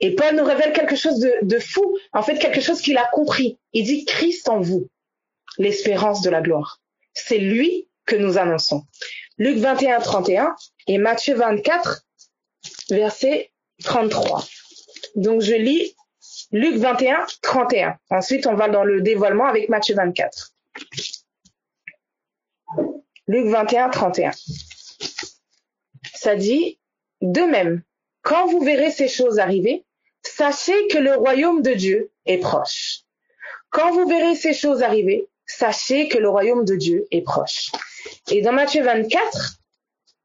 Et Paul nous révèle quelque chose de fou, en fait quelque chose qu'il a compris. Il dit, Christ en vous, l'espérance de la gloire. C'est lui que nous annonçons. Luc 21, 31 et Matthieu 24, verset 33. Donc je lis Luc 21, 31. Ensuite, on va dans le dévoilement avec Matthieu 24. Luc 21, 31. Ça dit, de même, quand vous verrez ces choses arriver, sachez que le royaume de Dieu est proche. Quand vous verrez ces choses arriver, sachez que le royaume de Dieu est proche. Et dans Matthieu 24,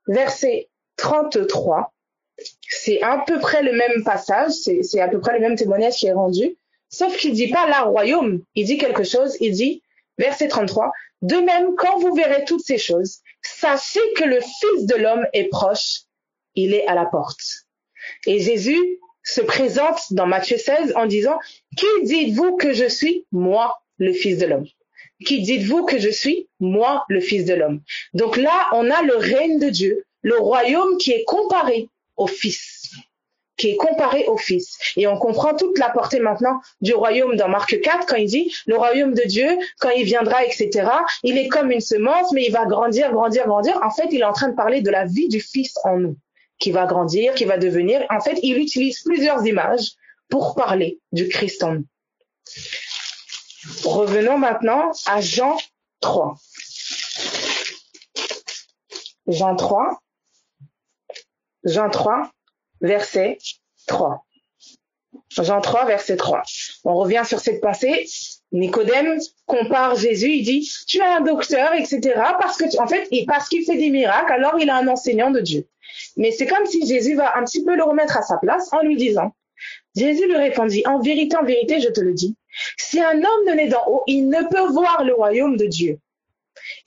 verset 33, c'est à peu près le même passage, c'est à peu près le même témoignage qui est rendu, sauf qu'il dit pas là royaume, il dit quelque chose, il dit, verset 33, de même, quand vous verrez toutes ces choses, sachez que le Fils de l'homme est proche, il est à la porte. Et Jésus se présente dans Matthieu 16 en disant, qui dites-vous que je suis? Moi, le Fils de l'homme. Qui dites-vous que je suis? Moi, le Fils de l'homme. Donc là, on a le règne de Dieu, le royaume qui est comparé au Fils. Qui est comparé au Fils. Et on comprend toute la portée maintenant du royaume dans Marc 4, quand il dit, le royaume de Dieu, quand il viendra, etc., il est comme une semence, mais il va grandir, grandir, grandir. En fait, il est en train de parler de la vie du Fils en nous, qui va grandir, qui va devenir. En fait, il utilise plusieurs images pour parler du Christ en nous. Revenons maintenant à Jean 3. Jean 3, verset 3. Jean 3, verset 3. On revient sur cette pensée. Nicodème compare Jésus, il dit, tu es un docteur, etc. Parce qu'il fait des miracles, alors il est un enseignant de Dieu. Mais c'est comme si Jésus va un petit peu le remettre à sa place en lui disant, Jésus lui répondit, en vérité, je te le dis, si un homme ne naît d'en haut, il ne peut voir le royaume de Dieu.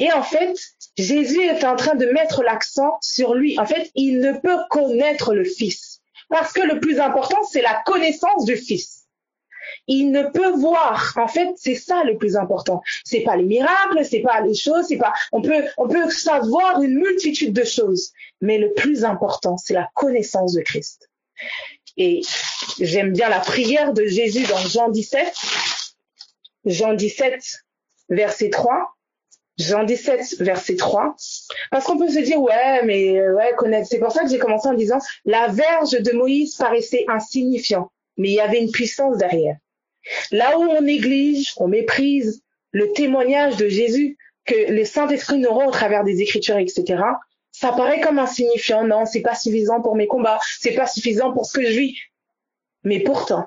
Et en fait, Jésus est en train de mettre l'accent sur lui. En fait, il ne peut connaître le Fils. Parce que le plus important, c'est la connaissance du Fils. Il ne peut voir. En fait, c'est ça le plus important. C'est pas les miracles, c'est pas les choses, c'est pas, on peut savoir une multitude de choses. Mais le plus important, c'est la connaissance de Christ. Et j'aime bien la prière de Jésus dans Jean 17, verset 3. Jean 17, verset 3. Parce qu'on peut se dire, connaître. C'est pour ça que j'ai commencé en disant, la verge de Moïse paraissait insignifiant, mais il y avait une puissance derrière. Là où on néglige, on méprise le témoignage de Jésus que le Saint-Esprit nous rend au travers des Écritures, etc., ça paraît comme insignifiant. Non, c'est pas suffisant pour mes combats, c'est pas suffisant pour ce que je vis. Mais pourtant,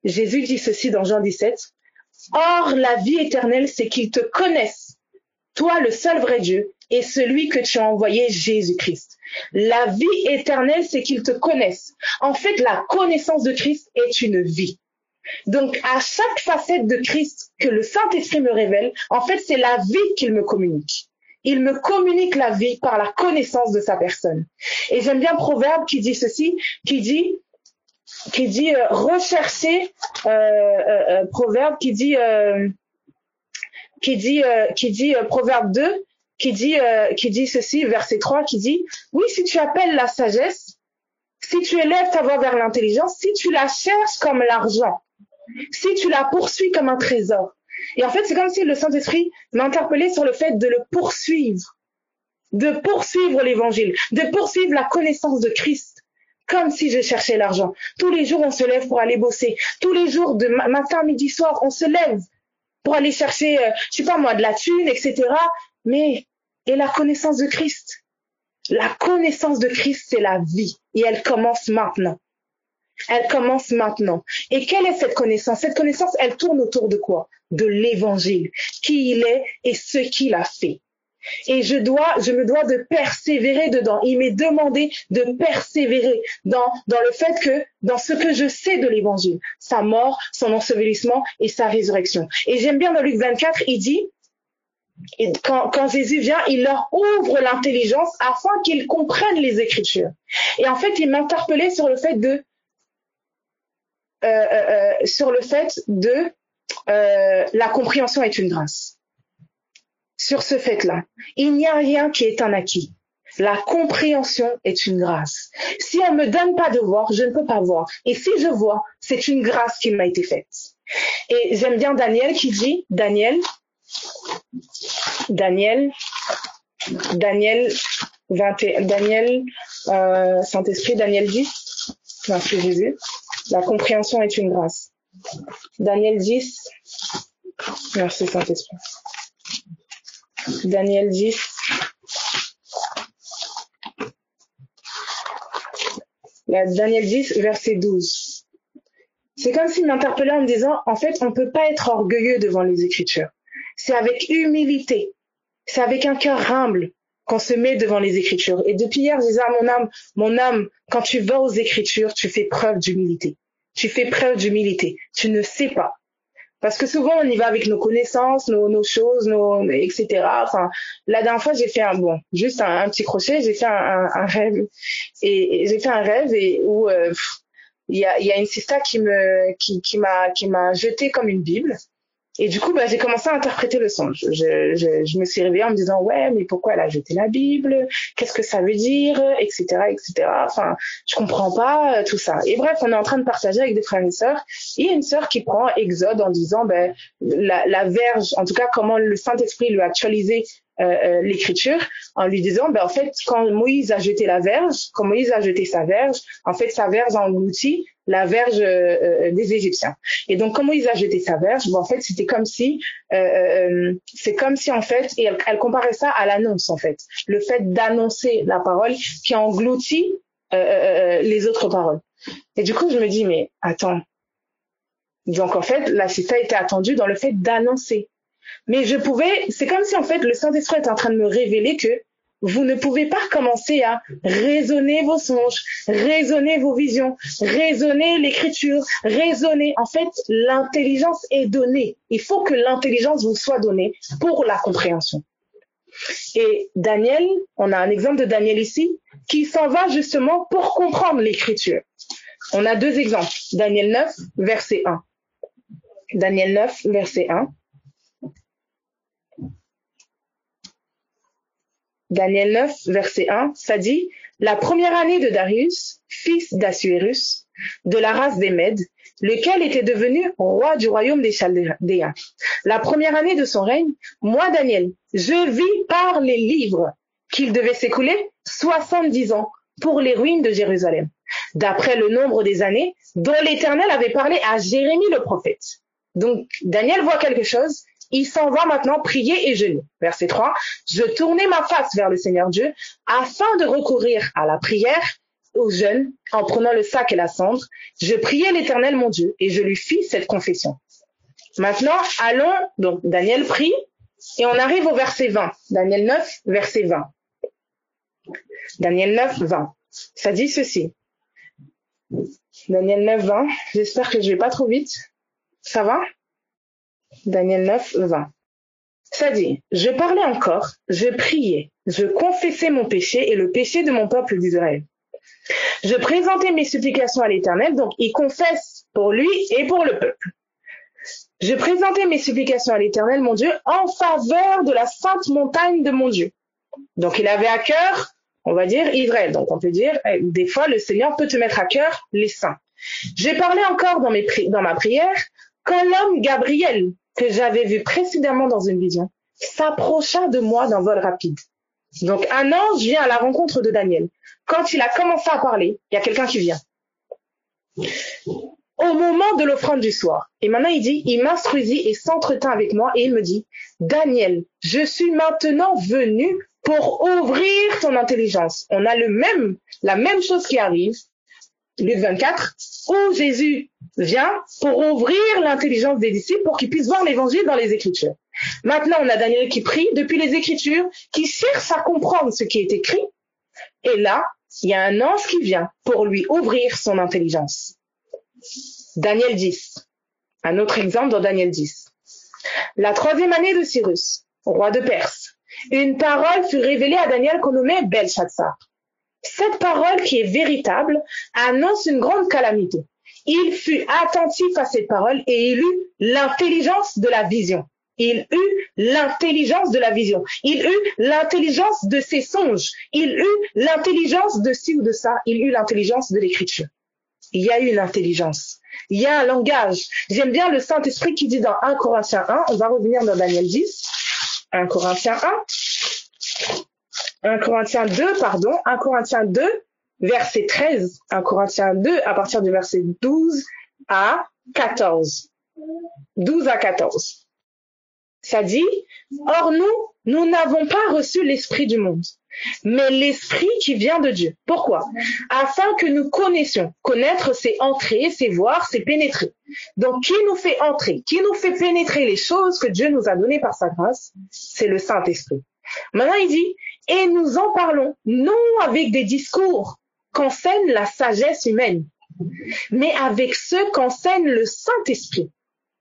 Jésus dit ceci dans Jean 17, « Or, la vie éternelle, c'est qu'ils te connaissent, toi le seul vrai Dieu, et celui que tu as envoyé, Jésus-Christ. » La vie éternelle, c'est qu'ils te connaissent. En fait, la connaissance de Christ est une vie. Donc, à chaque facette de Christ que le Saint-Esprit me révèle, en fait, c'est la vie qu'il me communique. Il me communique la vie par la connaissance de sa personne. Et j'aime bien Proverbe qui dit ceci, qui dit rechercher, Proverbe qui dit Proverbe 2, qui dit ceci, verset 3, qui dit, oui, si tu appelles la sagesse, si tu élèves ta voix vers l'intelligence, si tu la cherches comme l'argent, si tu la poursuis comme un trésor. Et en fait, c'est comme si le Saint-Esprit m'interpellait sur le fait de le poursuivre, de poursuivre l'évangile, de poursuivre la connaissance de Christ, comme si je cherchais l'argent. Tous les jours, on se lève pour aller bosser. Tous les jours, de matin, midi, soir, on se lève pour aller chercher, de la thune, etc. Mais, et la connaissance de Christ? La connaissance de Christ, c'est la vie. Et elle commence maintenant. Elle commence maintenant. Et quelle est cette connaissance? Cette connaissance, elle tourne autour de quoi? De l'évangile. Qui il est et ce qu'il a fait. Et je me dois de persévérer dedans. Il m'est demandé de persévérer dans le fait que, dans ce que je sais de l'évangile, sa mort, son ensevelissement et sa résurrection. Et j'aime bien dans Luc 24, il dit, et quand Jésus vient, il leur ouvre l'intelligence afin qu'ils comprennent les Écritures. Et en fait, il m'interpellait sur le fait de la compréhension est une grâce. Sur ce fait-là, il n'y a rien qui est un acquis. La compréhension est une grâce. Si on me donne pas de voir, je ne peux pas voir. Et si je vois, c'est une grâce qui m'a été faite. Et j'aime bien Daniel qui dit, Daniel 21, Saint-Esprit, Daniel 10, merci Jésus. La compréhension est une grâce. Daniel 10, merci Saint-Esprit. Daniel 10, Daniel 10, verset 12. C'est comme s'il m'interpellait en me disant, en fait, on peut pas être orgueilleux devant les Écritures. C'est avec humilité, c'est avec un cœur humble qu'on se met devant les Écritures. Et depuis hier, je disais à mon âme, quand tu vas aux Écritures, tu fais preuve d'humilité. Tu fais preuve d'humilité. Tu ne sais pas. Parce que souvent, on y va avec nos connaissances, nos choses, etc. Enfin, la dernière fois, j'ai fait juste un petit crochet, j'ai fait un rêve. Et j'ai fait un rêve où il y a une sista qui m'a jeté comme une Bible. Et du coup, j'ai commencé à interpréter le songe. Je me suis réveillée en me disant, ouais, mais pourquoi elle a jeté la Bible? Qu'est-ce que ça veut dire? Etc., etc. Enfin, je comprends pas tout ça. Et bref, on est en train de partager avec des frères et sœurs. Il y a une sœur qui prend Exode en disant, la verge, en tout cas, comment le Saint-Esprit lui a actualisé l'écriture, en lui disant, en fait, quand Moïse a jeté la verge, quand Moïse a jeté sa verge, en fait, sa verge a englouti la verge des Égyptiens. Et donc, quand Moïse a jeté sa verge, en fait, c'était comme si, c'est comme si, en fait, et elle comparait ça à l'annonce, en fait. Le fait d'annoncer la parole qui engloutit les autres paroles. Et du coup, je me dis, mais attends. Donc, en fait, là, ça a été attendu dans le fait d'annoncer. Mais c'est comme si en fait le Saint-Esprit est en train de me révéler que vous ne pouvez pas commencer à raisonner vos songes, raisonner vos visions, raisonner l'écriture, raisonner. En fait, l'intelligence est donnée. Il faut que l'intelligence vous soit donnée pour la compréhension. Et Daniel, on a un exemple de Daniel ici, qui s'en va justement pour comprendre l'écriture. On a deux exemples. Daniel 9, verset 1. Daniel 9, verset 1. Daniel 9, verset 1, ça dit « La première année de Darius, fils d'Assuérus, de la race des Mèdes, lequel était devenu roi du royaume des Chaldéens. La première année de son règne, moi, Daniel, je vis par les livres qu'il devait s'écouler 70 ans pour les ruines de Jérusalem, d'après le nombre des années dont l'Éternel avait parlé à Jérémie le prophète. » Donc, Daniel voit quelque chose. Il s'en va maintenant prier et jeûner. Verset 3. Je tournai ma face vers le Seigneur Dieu afin de recourir à la prière, au jeûne, en prenant le sac et la cendre. Je priai l'Éternel mon Dieu et je lui fis cette confession. Maintenant, allons, donc Daniel prie et on arrive au verset 20. Daniel 9, verset 20. Daniel 9, 20. Ça dit ceci. Daniel 9, 20. J'espère que je vais pas trop vite. Ça va? Daniel 9, 20. Ça dit, je parlais encore, je priais, je confessais mon péché et le péché de mon peuple d'Israël. Je présentais mes supplications à l'Éternel, donc il confesse pour lui et pour le peuple. Je présentais mes supplications à l'Éternel, mon Dieu, en faveur de la sainte montagne de mon Dieu. Donc il avait à cœur, on va dire, Israël. Donc on peut dire, des fois le Seigneur peut te mettre à cœur les saints. J'ai parlé encore dans ma prière, quand l'homme Gabriel, que j'avais vu précédemment dans une vision, s'approcha de moi d'un vol rapide. Donc un ange vient à la rencontre de Daniel. Quand il a commencé à parler, il y a quelqu'un qui vient. Au moment de l'offrande du soir. Et maintenant il dit, il m'instruisit et s'entretint avec moi et il me dit, Daniel, je suis maintenant venu pour ouvrir ton intelligence. On a la même chose qui arrive. Luc 24, où Jésus vient pour ouvrir l'intelligence des disciples pour qu'ils puissent voir l'évangile dans les Écritures. Maintenant, on a Daniel qui prie depuis les Écritures, qui cherche à comprendre ce qui est écrit. Et là, il y a un ange qui vient pour lui ouvrir son intelligence. Daniel 10. Un autre exemple dans Daniel 10. La 3e année de Cyrus, roi de Perse, une parole fut révélée à Daniel qu'on nommait Belshazzar. Cette parole qui est véritable annonce une grande calamité. Il fut attentif à cette parole et il eut l'intelligence de la vision. Il eut l'intelligence de la vision. Il eut l'intelligence de ses songes. Il eut l'intelligence de ci ou de ça. Il eut l'intelligence de l'écriture. Il y a eu une intelligence. Il y a un langage. J'aime bien le Saint-Esprit qui dit dans 1 Corinthiens 1, on va revenir dans Daniel 10, 1 Corinthiens 2, verset 13, 1 Corinthiens 2, à partir du verset 12 à 14. 12 à 14. Ça dit, Or nous n'avons pas reçu l'esprit du monde, mais l'esprit qui vient de Dieu. Pourquoi? Afin que nous connaissions. Connaître, c'est entrer, c'est voir, c'est pénétrer. Donc, qui nous fait entrer, qui nous fait pénétrer les choses que Dieu nous a données par sa grâce? C'est le Saint-Esprit. Maintenant, il dit, et nous en parlons, non avec des discours qu'enseigne la sagesse humaine, mais avec ceux qu'enseigne le Saint-Esprit.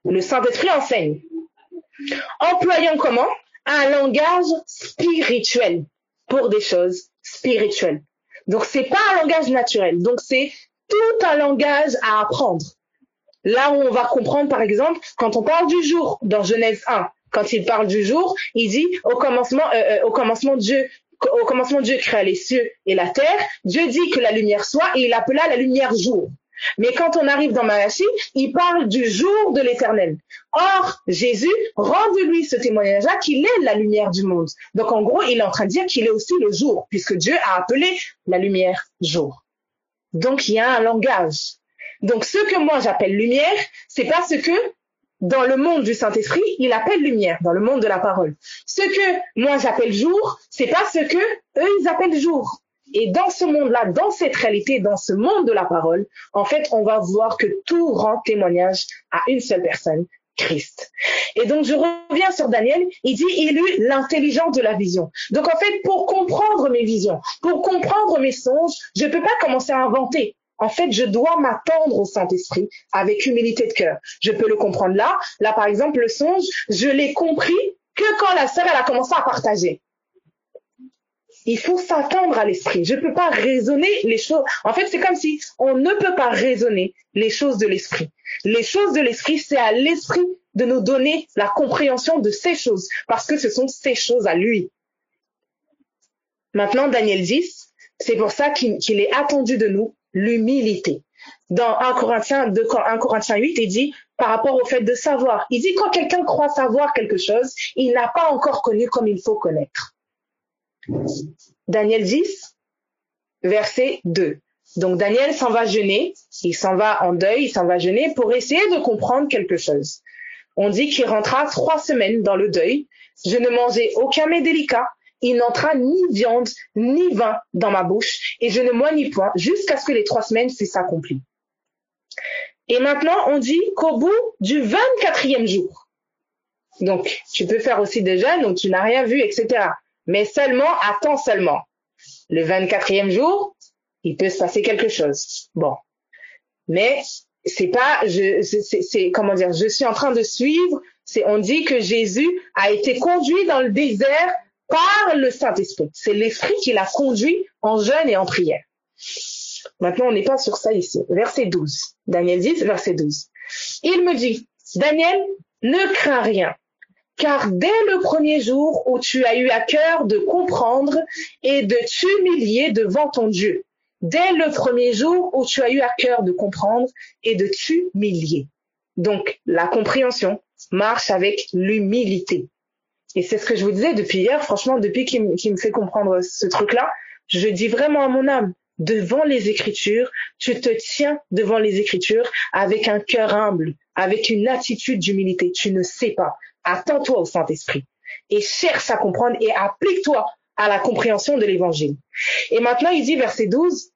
Le Saint-Esprit enseigne. Employant comment? Un langage spirituel pour des choses spirituelles. Donc, c'est pas un langage naturel. Donc, c'est tout un langage à apprendre. Là où on va comprendre, par exemple, quand on parle du jour, dans Genèse 1, quand il parle du jour, il dit au commencement Dieu créa les cieux et la terre. Dieu dit que la lumière soit et il appela la lumière jour. Mais quand on arrive dans Malachie, il parle du jour de l'Éternel. Or, Jésus rend de lui ce témoignage-là qu'il est la lumière du monde. Donc, en gros, il est en train de dire qu'il est aussi le jour, puisque Dieu a appelé la lumière jour. Donc, il y a un langage. Donc, ce que moi j'appelle lumière, c'est pas ce que, dans le monde du Saint-Esprit, il appelle lumière, dans le monde de la parole. Ce que moi j'appelle jour, c'est pas ce que eux ils appellent jour. Et dans ce monde-là, dans cette réalité, dans ce monde de la parole, en fait, on va voir que tout rend témoignage à une seule personne, Christ. Et donc, je reviens sur Daniel, il dit, il eut l'intelligence de la vision. Donc, en fait, pour comprendre mes visions, pour comprendre mes songes, je ne peux pas commencer à inventer. En fait, je dois m'attendre au Saint-Esprit avec humilité de cœur. Je peux le comprendre là. Là, par exemple, le songe, je l'ai compris que quand la sœur, elle a commencé à partager. Il faut s'attendre à l'esprit. Je ne peux pas raisonner les choses. En fait, c'est comme si on ne peut pas raisonner les choses de l'esprit. Les choses de l'esprit, c'est à l'esprit de nous donner la compréhension de ces choses, parce que ce sont ces choses à lui. Maintenant, Daniel 10, c'est pour ça qu'il est attendu de nous l'humilité. Dans 1 Corinthiens 8, il dit, par rapport au fait de savoir, il dit quand quelqu'un croit savoir quelque chose, il n'a pas encore connu comme il faut connaître. Daniel 10, verset 2. Donc Daniel s'en va jeûner, il s'en va en deuil, il s'en va jeûner pour essayer de comprendre quelque chose. On dit qu'il rentra 3 semaines dans le deuil, je ne mangeais aucun mets délicat, il n'entra ni viande ni vin dans ma bouche, et je ne moignis point jusqu'à ce que les 3 semaines s'accomplissent. Et maintenant, on dit qu'au bout du 24e jour, donc tu peux faire aussi des jeûnes, donc tu n'as rien vu, etc. Mais attends seulement. Le 24e jour, il peut se passer quelque chose. Bon. Mais c'est pas, comment dire, je suis en train de suivre, on dit que Jésus a été conduit dans le désert par le Saint-Esprit. C'est l'Esprit qui l'a conduit en jeûne et en prière. Maintenant, on n'est pas sur ça ici. Verset 12. Daniel 10, verset 12. Il me dit, Daniel, ne crains rien. Car dès le premier jour où tu as eu à cœur de comprendre et de t'humilier devant ton Dieu, dès le premier jour où tu as eu à cœur de comprendre et de t'humilier. Donc, la compréhension marche avec l'humilité. Et c'est ce que je vous disais depuis hier, franchement, depuis qu'il me fait comprendre ce truc-là, je dis vraiment à mon âme, devant les Écritures, tu te tiens devant les Écritures avec un cœur humble, avec une attitude d'humilité. Tu ne sais pas. Attends-toi au Saint-Esprit et cherche à comprendre et applique-toi à la compréhension de l'Évangile. Et maintenant, il dit, verset 12,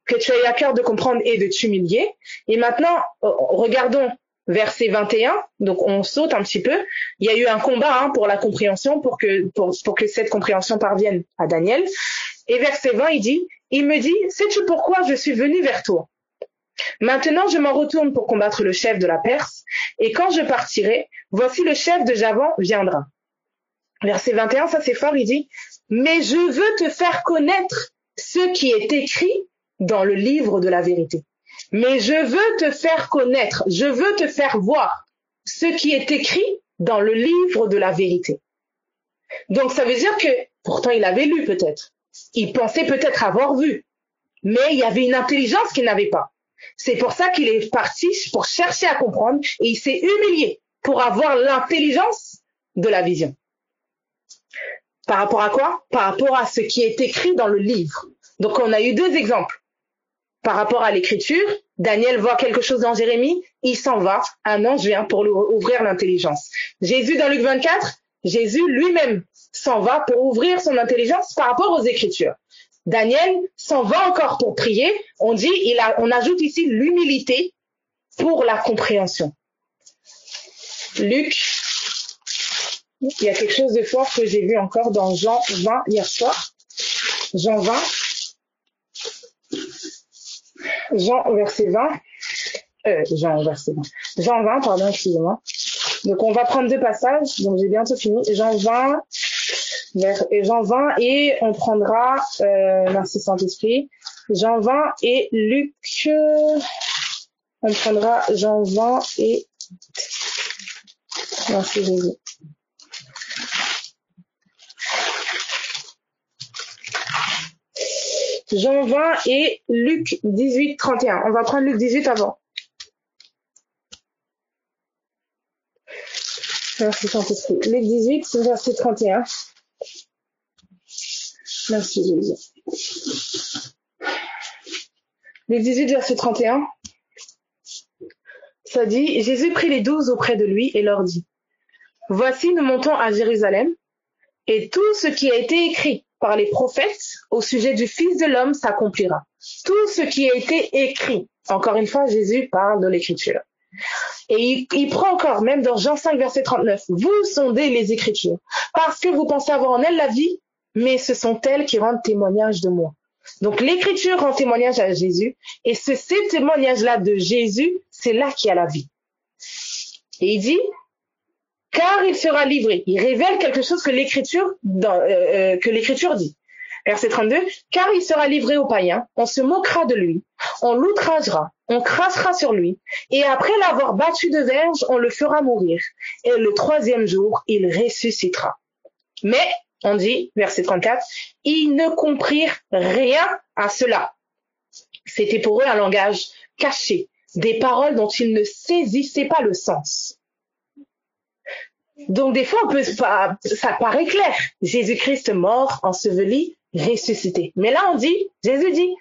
que tu as eu à cœur de comprendre et de t'humilier. Et maintenant, regardons verset 21, donc on saute un petit peu. Il y a eu un combat pour la compréhension, pour que cette compréhension parvienne à Daniel. Et verset 20, il me dit, sais-tu pourquoi je suis venu vers toi? Maintenant, je m'en retourne pour combattre le chef de la Perse, et quand je partirai, voici le chef de Javan viendra. Verset 21, ça c'est fort, il dit, mais je veux te faire connaître ce qui est écrit dans le livre de la vérité. Mais je veux te faire connaître, je veux te faire voir ce qui est écrit dans le livre de la vérité. Donc ça veut dire que, pourtant il avait lu peut-être, il pensait peut-être avoir vu, mais il y avait une intelligence qu'il n'avait pas. C'est pour ça qu'il est parti pour chercher à comprendre et il s'est humilié pour avoir l'intelligence de la vision. Par rapport à quoi? Par rapport à ce qui est écrit dans le livre. Donc on a eu 2 exemples. Par rapport à l'écriture, Daniel voit quelque chose dans Jérémie, il s'en va, un ange vient pour lui ouvrir l'intelligence. Jésus dans Luc 24, Jésus lui-même s'en va pour ouvrir son intelligence par rapport aux Écritures. Daniel s'en va encore pour prier. On ajoute ici l'humilité pour la compréhension. Luc, il y a quelque chose de fort que j'ai vu encore dans Jean 20 hier soir. Jean 20, Jean 20, pardon, excusez-moi. Donc, on va prendre 2 passages. Donc, j'ai bientôt fini. Jean 20 et on prendra, merci Saint-Esprit, Jean 20 et Luc, on prendra Jean 20 et, merci Jésus. Jean 20 et Luc 18, 31. On va prendre Luc 18 avant. Merci Saint-Esprit. Luc 18, verset 31. Merci Jésus. Luc 18, verset 31. Ça dit, Jésus prit les 12 auprès de lui et leur dit, voici, nous montons à Jérusalem, et tout ce qui a été écrit par les prophètes au sujet du Fils de l'homme s'accomplira. Tout ce qui a été écrit. Encore une fois, Jésus parle de l'Écriture. Et il prend encore, même dans Jean 5, verset 39, vous sondez les Écritures, parce que vous pensez avoir en elles la vie, mais ce sont elles qui rendent témoignage de moi. Donc l'Écriture rend témoignage à Jésus, et ces témoignages-là de Jésus, c'est là qu'il y a la vie. Et il dit, car il sera livré. Il révèle quelque chose que l'Écriture dit. Verset 32, car il sera livré aux païens, on se moquera de lui, on l'outragera, on crachera sur lui, et après l'avoir battu de verge, on le fera mourir, et le 3e jour, il ressuscitera. Mais, on dit, verset 34, ils ne comprirent rien à cela. C'était pour eux un langage caché, des paroles dont ils ne saisissaient pas le sens. Donc des fois, ça paraît clair. Jésus-Christ mort, enseveli, ressuscité. Mais là, Jésus dit,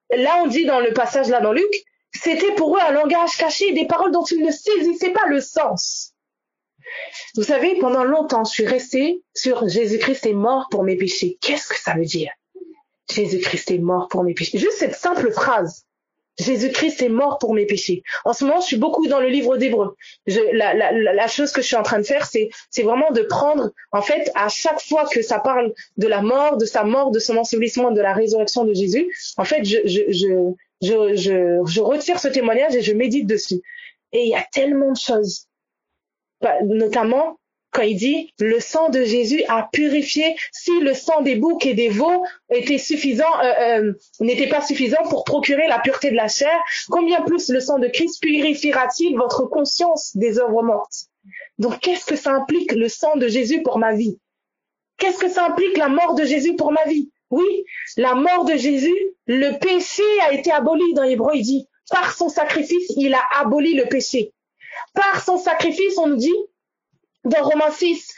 là on dit dans le passage là dans Luc, c'était pour eux un langage caché, des paroles dont ils ne saisissaient pas le sens. Vous savez, pendant longtemps, je suis restée sur Jésus-Christ est mort pour mes péchés. Qu'est-ce que ça veut dire? Jésus-Christ est mort pour mes péchés. Juste cette simple phrase. Jésus-Christ est mort pour mes péchés. En ce moment, je suis beaucoup dans le livre d'Hébreux. La chose que je suis en train de faire, c'est vraiment de prendre, en fait, à chaque fois que ça parle de la mort, de sa mort, de son ensevelissement, de la résurrection de Jésus, en fait, je retire ce témoignage et je médite dessus. Et il y a tellement de choses. Notamment, quand il dit le sang de Jésus a purifié, si le sang des boucs et des veaux était suffisant, n'était pas suffisant pour procurer la pureté de la chair, combien plus le sang de Christ purifiera-t-il votre conscience des œuvres mortes? Donc, qu'est-ce que ça implique le sang de Jésus pour ma vie? Qu'est-ce que ça implique la mort de Jésus pour ma vie? Oui, la mort de Jésus, le péché a été aboli. Dans Hébreux, il dit, par son sacrifice, il a aboli le péché. Par son sacrifice, on nous dit, dans Romains 6,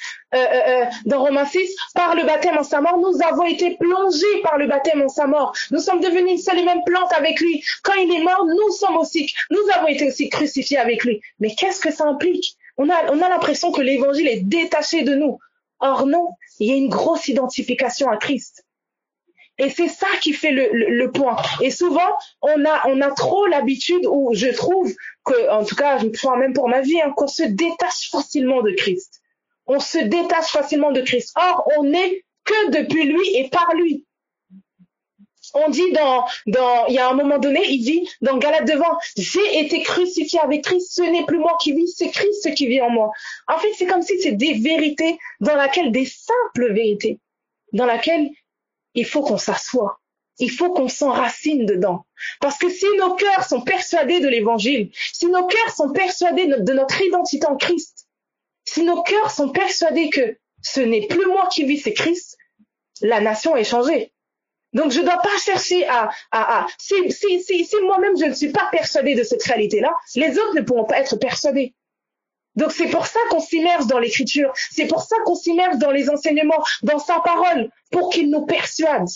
par le baptême en sa mort, nous avons été plongés par le baptême en sa mort. Nous sommes devenus une seule et même plante avec lui. Quand il est mort, nous avons été aussi crucifiés avec lui. Mais qu'est-ce que ça implique? On a l'impression que l'évangile est détaché de nous. Or non, il y a une grosse identification à Christ. Et c'est ça qui fait le point. Et souvent, on a trop l'habitude, ou je trouve que, en tout cas, je me sens même pour ma vie, qu'on se détache facilement de Christ. On se détache facilement de Christ. Or, on n'est que depuis lui et par lui. On dit il y a un moment donné, il dit dans Galates 2, j'ai été crucifié avec Christ, ce n'est plus moi qui vis, c'est Christ qui vit en moi. En fait, c'est comme si c'est des vérités des simples vérités, dans laquelle il faut qu'on s'assoie. Il faut qu'on s'enracine dedans. Parce que si nos cœurs sont persuadés de l'évangile, si nos cœurs sont persuadés de notre identité en Christ, si nos cœurs sont persuadés que ce n'est plus moi qui vis, c'est Christ, la nation est changée. Donc je ne dois pas chercher si moi-même je ne suis pas persuadée de cette réalité-là, les autres ne pourront pas être persuadés. Donc c'est pour ça qu'on s'immerge dans l'écriture, c'est pour ça qu'on s'immerge dans les enseignements, dans sa parole, pour qu'il nous persuade,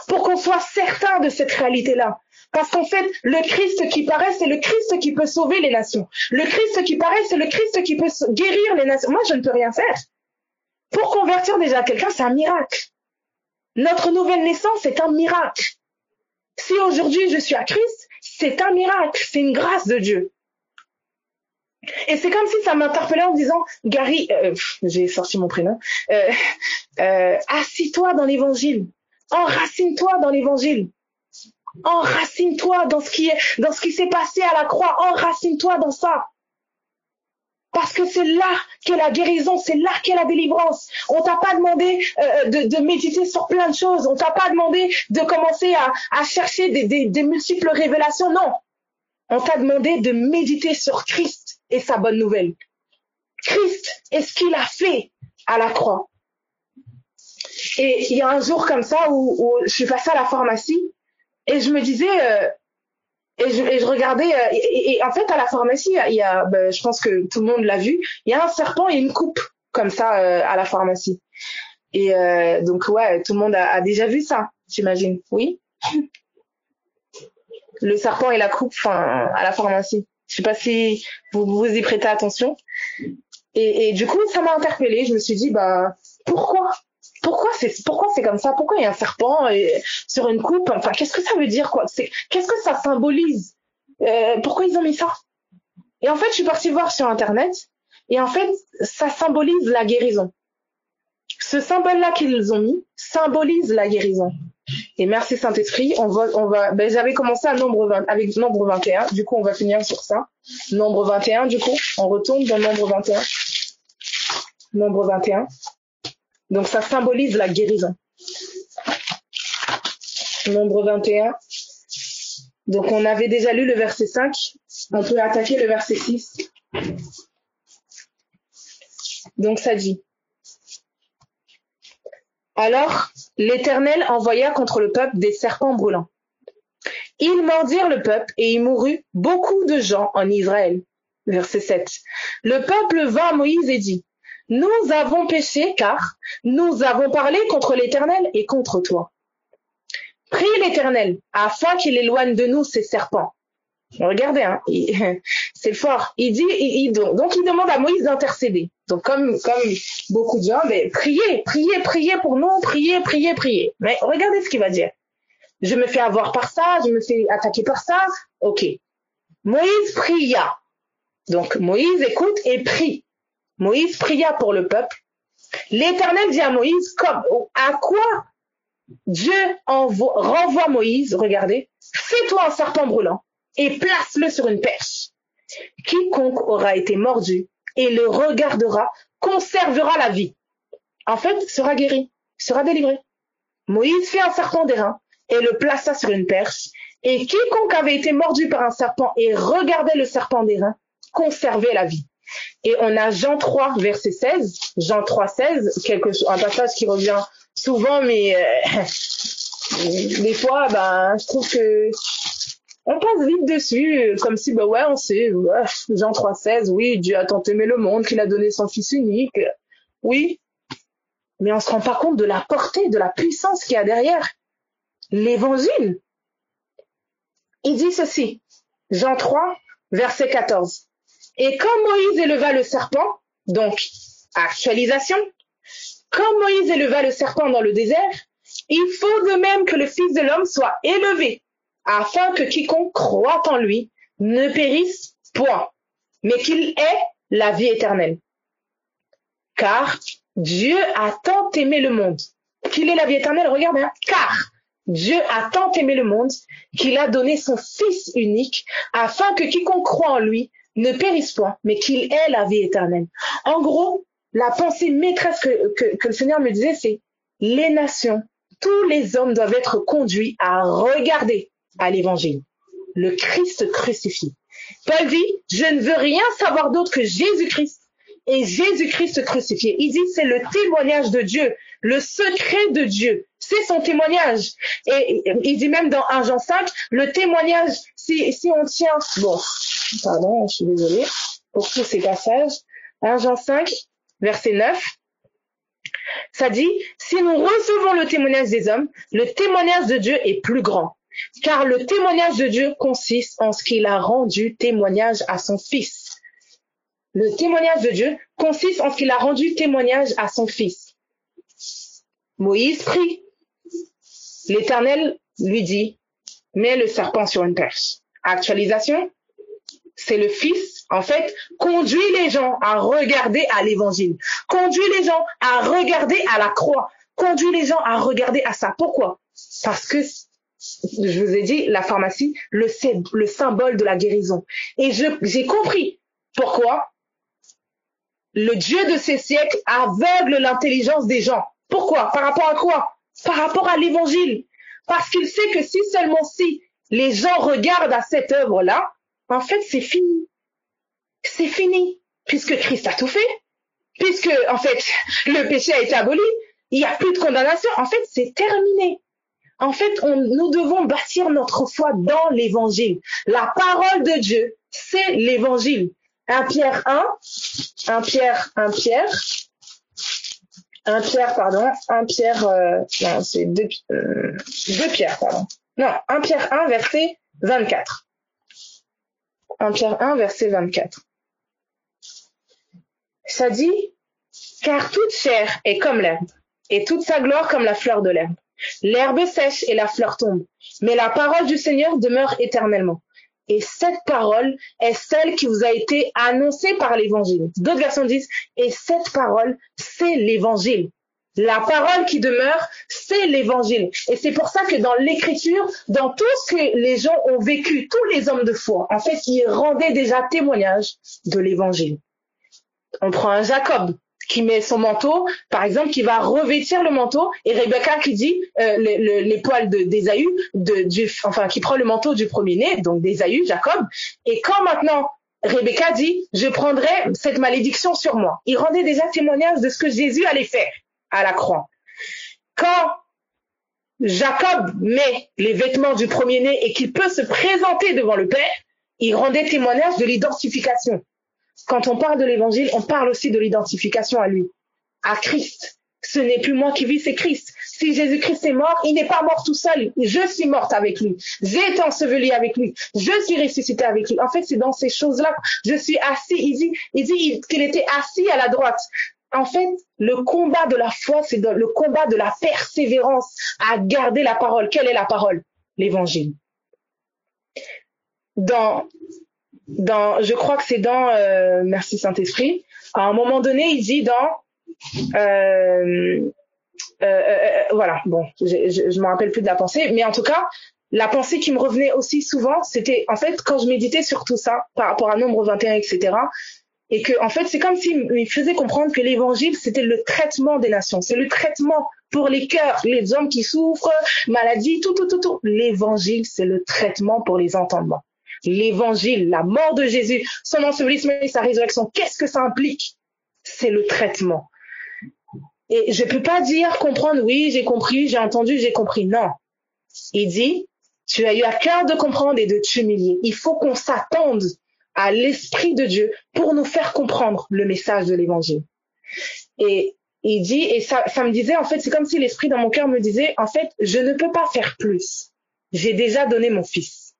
pour qu'on soit certain de cette réalité-là. Parce qu'en fait, le Christ qui paraît, c'est le Christ qui peut sauver les nations. Le Christ qui paraît, c'est le Christ qui peut guérir les nations. Moi, je ne peux rien faire. Pour convertir déjà quelqu'un, c'est un miracle. Notre nouvelle naissance est un miracle. Si aujourd'hui je suis à Christ, c'est un miracle, c'est une grâce de Dieu. Et c'est comme si ça m'interpellait en me disant, Gary, j'ai sorti mon prénom, assis-toi dans l'évangile, enracine-toi dans l'évangile, enracine-toi dans ce qui s'est passé à la croix, enracine-toi dans ça. Parce que c'est là qu'est la guérison, c'est là qu'est la délivrance. On t'a pas demandé de méditer sur plein de choses, on t'a pas demandé de commencer à chercher des multiples révélations, non. On t'a demandé de méditer sur Christ et sa bonne nouvelle. Christ et ce qu'il a fait à la croix. Et il y a un jour comme ça où je suis passée à la pharmacie et je me disais... Et je regardais, et en fait, à la pharmacie, il y a je pense que tout le monde l'a vu, il y a un serpent et une coupe, comme ça, à la pharmacie. Et donc, ouais, tout le monde a déjà vu ça, j'imagine. Oui? Le serpent et la coupe, à la pharmacie. Je sais pas si vous y prêtez attention. Et du coup, ça m'a interpellée. Je me suis dit, pourquoi c'est comme ça? Pourquoi il y a un serpent sur une coupe? Enfin, qu'est-ce que ça veut dire, quoi? Qu'est-ce que ça symbolise? Pourquoi ils ont mis ça? Et en fait, je suis partie voir sur Internet. Et en fait, ça symbolise la guérison. Ce symbole-là qu'ils ont mis symbolise la guérison. Et merci Saint-Esprit. J'avais commencé avec nombre 21. Du coup, on va finir sur ça. Nombre 21, du coup. On retourne dans nombre 21. Nombre 21. Donc, ça symbolise la guérison. Nombre 21. Donc, on avait déjà lu le verset 5. On peut attaquer le verset 6. Donc, ça dit. Alors, l'Éternel envoya contre le peuple des serpents brûlants. Ils mordirent le peuple et il mourut beaucoup de gens en Israël. Verset 7. Le peuple vint à Moïse et dit, nous avons péché car nous avons parlé contre l'Éternel et contre toi. Prie l'Éternel afin qu'il éloigne de nous ces serpents. Regardez, hein, c'est fort. Donc il demande à Moïse d'intercéder. Donc comme beaucoup de gens, mais priez pour nous, priez. Mais regardez ce qu'il va dire. Je me fais avoir par ça, je me fais attaquer par ça. Ok. Moïse pria. Donc Moïse écoute et prie. Moïse pria pour le peuple. L'Éternel dit à Moïse, à quoi Dieu renvoie Moïse, regardez, fais-toi un serpent brûlant et place-le sur une perche. Quiconque aura été mordu et le regardera conservera la vie. En fait, sera guéri, sera délivré. Moïse fit un serpent d'airain et le plaça sur une perche. Et quiconque avait été mordu par un serpent et regardait le serpent d'airain conservait la vie. Et on a Jean 3, verset 16. Jean 3, 16, un passage qui revient souvent, mais des fois, je trouve que on passe vite dessus, comme si, on sait, Jean 3, 16, oui, Dieu a tant aimé le monde qu'il a donné son Fils unique. Oui, mais on se rend pas compte de la portée, de la puissance qu'il y a derrière l'évangile. Il dit ceci, Jean 3, verset 14. Et comme Moïse éleva le serpent, donc actualisation, comme Moïse éleva le serpent dans le désert, il faut de même que le Fils de l'homme soit élevé, afin que quiconque croit en lui ne périsse point, mais qu'il ait la vie éternelle. Car Dieu a tant aimé le monde. Qu'il ait la vie éternelle, regardez, car Dieu a tant aimé le monde qu'il a donné son Fils unique, afin que quiconque croit en lui ne périsse point, mais qu'il ait la vie éternelle. En gros, la pensée maîtresse que le Seigneur me disait, c'est les nations, tous les hommes doivent être conduits à regarder à l'évangile, le Christ crucifié. Paul dit, je ne veux rien savoir d'autre que Jésus-Christ et Jésus-Christ crucifié. Il dit, c'est le témoignage de Dieu, le secret de Dieu. C'est son témoignage. Et il dit même dans 1 Jean 5, le témoignage, si on tient... Pardon, je suis désolée pour tous ces passages. 1 Jean 5, verset 9, ça dit, si nous recevons le témoignage des hommes, le témoignage de Dieu est plus grand. Car le témoignage de Dieu consiste en ce qu'il a rendu témoignage à son Fils. Le témoignage de Dieu consiste en ce qu'il a rendu témoignage à son Fils. Moïse prie. L'Éternel lui dit, mets le serpent sur une perche. Actualisation, c'est le Fils, en fait, conduit les gens à regarder à l'Évangile, conduit les gens à regarder à la croix, conduit les gens à regarder à ça. Pourquoi? Parce que, je vous ai dit, la pharmacie, le symbole de la guérison. Et j'ai compris pourquoi le Dieu de ces siècles aveugle l'intelligence des gens. Pourquoi? Par rapport à quoi? Par rapport à l'Évangile. Parce qu'il sait que si seulement si les gens regardent à cette œuvre-là, en fait, c'est fini. C'est fini. Puisque Christ a tout fait. Puisque, en fait, le péché a été aboli. Il n'y a plus de condamnation. En fait, c'est terminé. En fait, nous devons bâtir notre foi dans l'Évangile. La parole de Dieu, c'est l'Évangile. 1 Pierre 1, 1 Pierre, non, c'est 2 Pierre, pardon. Non, 1 Pierre 1, verset 24. 1 Pierre 1, verset 24. Ça dit, car toute chair est comme l'herbe, et toute sa gloire comme la fleur de l'herbe. L'herbe sèche et la fleur tombe, mais la parole du Seigneur demeure éternellement. Et cette parole est celle qui vous a été annoncée par l'Évangile. D'autres versions disent, et cette parole, c'est l'Évangile. La parole qui demeure, c'est l'Évangile. Et c'est pour ça que dans l'Écriture, dans tout ce que les gens ont vécu, tous les hommes de foi, en fait, ils rendaient déjà témoignage de l'Évangile. On prend un Jacob qui met son manteau, par exemple, qui va revêtir le manteau, et Rebecca qui dit les poils d'Ésaü, qui prend le manteau du premier-né, donc d'Ésaü, Jacob, et quand maintenant Rebecca dit, je prendrai cette malédiction sur moi, il rendait déjà témoignage de ce que Jésus allait faire à la croix. Quand Jacob met les vêtements du premier-né et qu'il peut se présenter devant le Père, il rendait témoignage de l'identification. Quand on parle de l'Évangile, on parle aussi de l'identification à lui, à Christ. Ce n'est plus moi qui vis, c'est Christ. Si Jésus-Christ est mort, il n'est pas mort tout seul. Je suis morte avec lui. J'ai été ensevelie avec lui. Je suis ressuscitée avec lui. En fait, c'est dans ces choses-là. Je suis assis. Il dit qu'il était assis à la droite. En fait, le combat de la foi, c'est le combat de la persévérance à garder la parole. Quelle est la parole? L'Évangile. Je crois que c'est dans merci Saint-Esprit, à un moment donné il dit voilà, bon, je me rappelle plus de la pensée, mais en tout cas la pensée qui me revenait aussi souvent, c'était en fait quand je méditais sur tout ça par rapport à Nombre 21, etc., et que en fait c'est comme s'il me faisait comprendre que l'Évangile c'était le traitement des nations, c'est le traitement pour les cœurs, les hommes qui souffrent, maladies, tout. L'Évangile c'est le traitement pour les entendements. L'Évangile, la mort de Jésus, son ensevelissement et sa résurrection, qu'est-ce que ça implique? C'est le traitement. Et je peux pas dire, comprendre, oui, j'ai compris, j'ai entendu, j'ai compris. Non. Il dit, tu as eu à cœur de comprendre et de t'humilier. Il faut qu'on s'attende à l'Esprit de Dieu pour nous faire comprendre le message de l'Évangile. Et il dit, et ça me disait, en fait, c'est comme si l'Esprit dans mon cœur me disait, en fait, je ne peux pas faire plus. J'ai déjà donné mon Fils.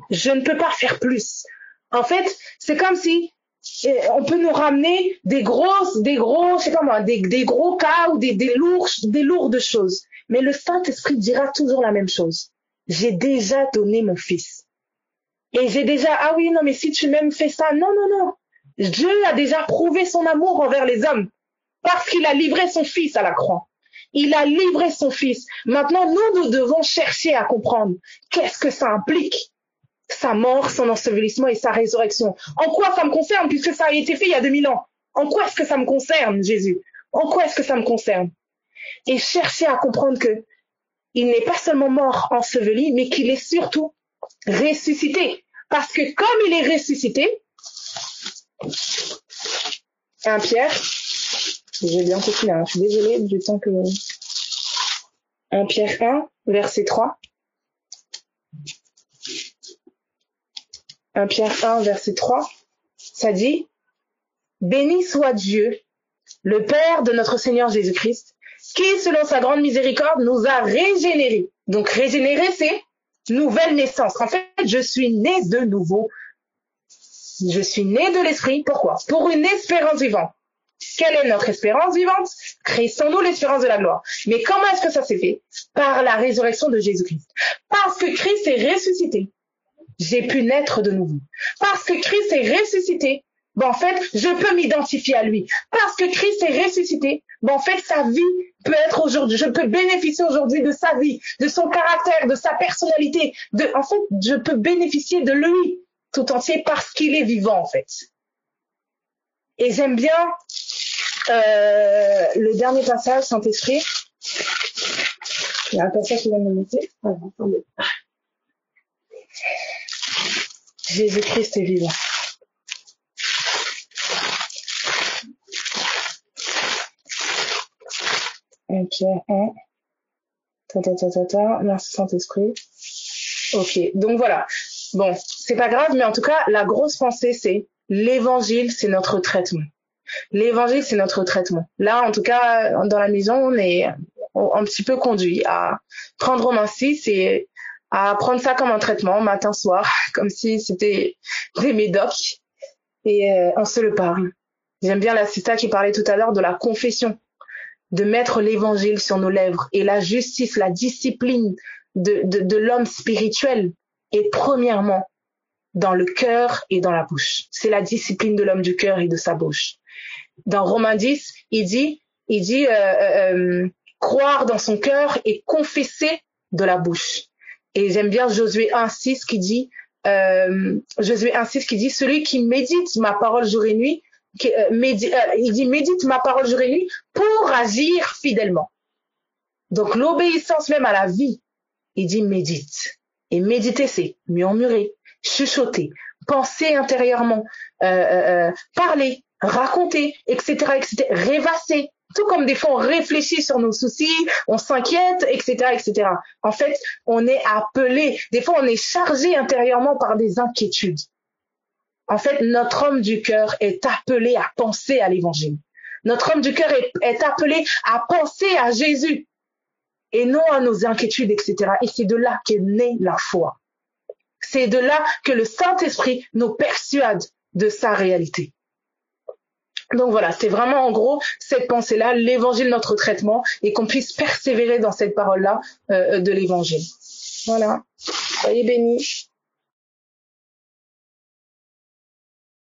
Je ne peux pas faire plus. En fait, c'est comme si on peut nous ramener des gros, je sais pas moi, des gros cas ou des lourdes choses. Mais le Saint-Esprit dira toujours la même chose. J'ai déjà donné mon Fils. Et j'ai déjà, ah oui, non, mais si tu m'aimes, fais ça. Non. Dieu a déjà prouvé son amour envers les hommes parce qu'il a livré son Fils à la croix. Il a livré son Fils. Maintenant, nous devons chercher à comprendre qu'est-ce que ça implique. Sa mort, son ensevelissement et sa résurrection. En quoi ça me concerne, puisque ça a été fait il y a 2000 ans? En quoi est-ce que ça me concerne, Jésus? En quoi est-ce que ça me concerne? Et chercher à comprendre que il n'est pas seulement mort, enseveli, mais qu'il est surtout ressuscité. Parce que comme il est ressuscité, 1 Pierre, j'ai bien compris là, je suis désolée du temps que... 1 Pierre 1, verset 3. 1 Pierre 1, verset 3, ça dit « Béni soit Dieu, le Père de notre Seigneur Jésus-Christ, qui, selon sa grande miséricorde, nous a régénérés. » Donc, régénérer, c'est nouvelle naissance. En fait, je suis né de nouveau. Je suis né de l'esprit. Pourquoi? Pour une espérance vivante. Quelle est notre espérance vivante? Christ en nous, l'espérance de la gloire. Mais comment est-ce que ça s'est fait? Par la résurrection de Jésus-Christ. Parce que Christ est ressuscité, j'ai pu naître de nouveau. Parce que Christ est ressuscité, en fait, je peux m'identifier à lui. Parce que Christ est ressuscité, en fait, sa vie peut être aujourd'hui, je peux bénéficier aujourd'hui de sa vie, de son caractère, de sa personnalité. En fait, je peux bénéficier de lui tout entier parce qu'il est vivant, en fait. Et j'aime bien le dernier passage, Saint-Esprit. Il y a un passage qui vient de me monter. Attendez. Jésus-Christ est vivant. Ok, merci Saint-Esprit. Ok, donc voilà. Bon, c'est pas grave, mais en tout cas, la grosse pensée, c'est l'évangile, c'est notre traitement. L'évangile, c'est notre traitement. Là, en tout cas, dans la maison, on est un petit peu conduit à prendre Romains 6 et à prendre ça comme un traitement, matin, soir, comme si c'était des médocs. Et on se le parle. J'aime bien la cita qui parlait tout à l'heure de la confession, de mettre l'évangile sur nos lèvres. Et la justice, la discipline de l'homme spirituel est premièrement dans le cœur et dans la bouche. C'est la discipline de l'homme du cœur et de sa bouche. Dans Romains 10, il dit croire dans son cœur et confesser de la bouche. Et j'aime bien Josué 1:6 qui dit celui qui médite ma parole jour et nuit, il dit médite ma parole jour et nuit pour agir fidèlement. Donc l'obéissance même à la vie, il dit médite. Et méditer, c'est murmurer, chuchoter, penser intérieurement, parler, raconter, etc., rêvasser. Tout comme des fois on réfléchit sur nos soucis, on s'inquiète, etc., etc. En fait, on est appelé, des fois on est chargé intérieurement par des inquiétudes. En fait, notre homme du cœur est appelé à penser à l'évangile. Notre homme du cœur est appelé à penser à Jésus et non à nos inquiétudes, etc. Et c'est de là qu'est née la foi. C'est de là que le Saint-Esprit nous persuade de sa réalité. Donc voilà, c'est vraiment en gros cette pensée-là, l'évangile, notre traitement, et qu'on puisse persévérer dans cette parole-là de l'évangile. Voilà, soyez bénis.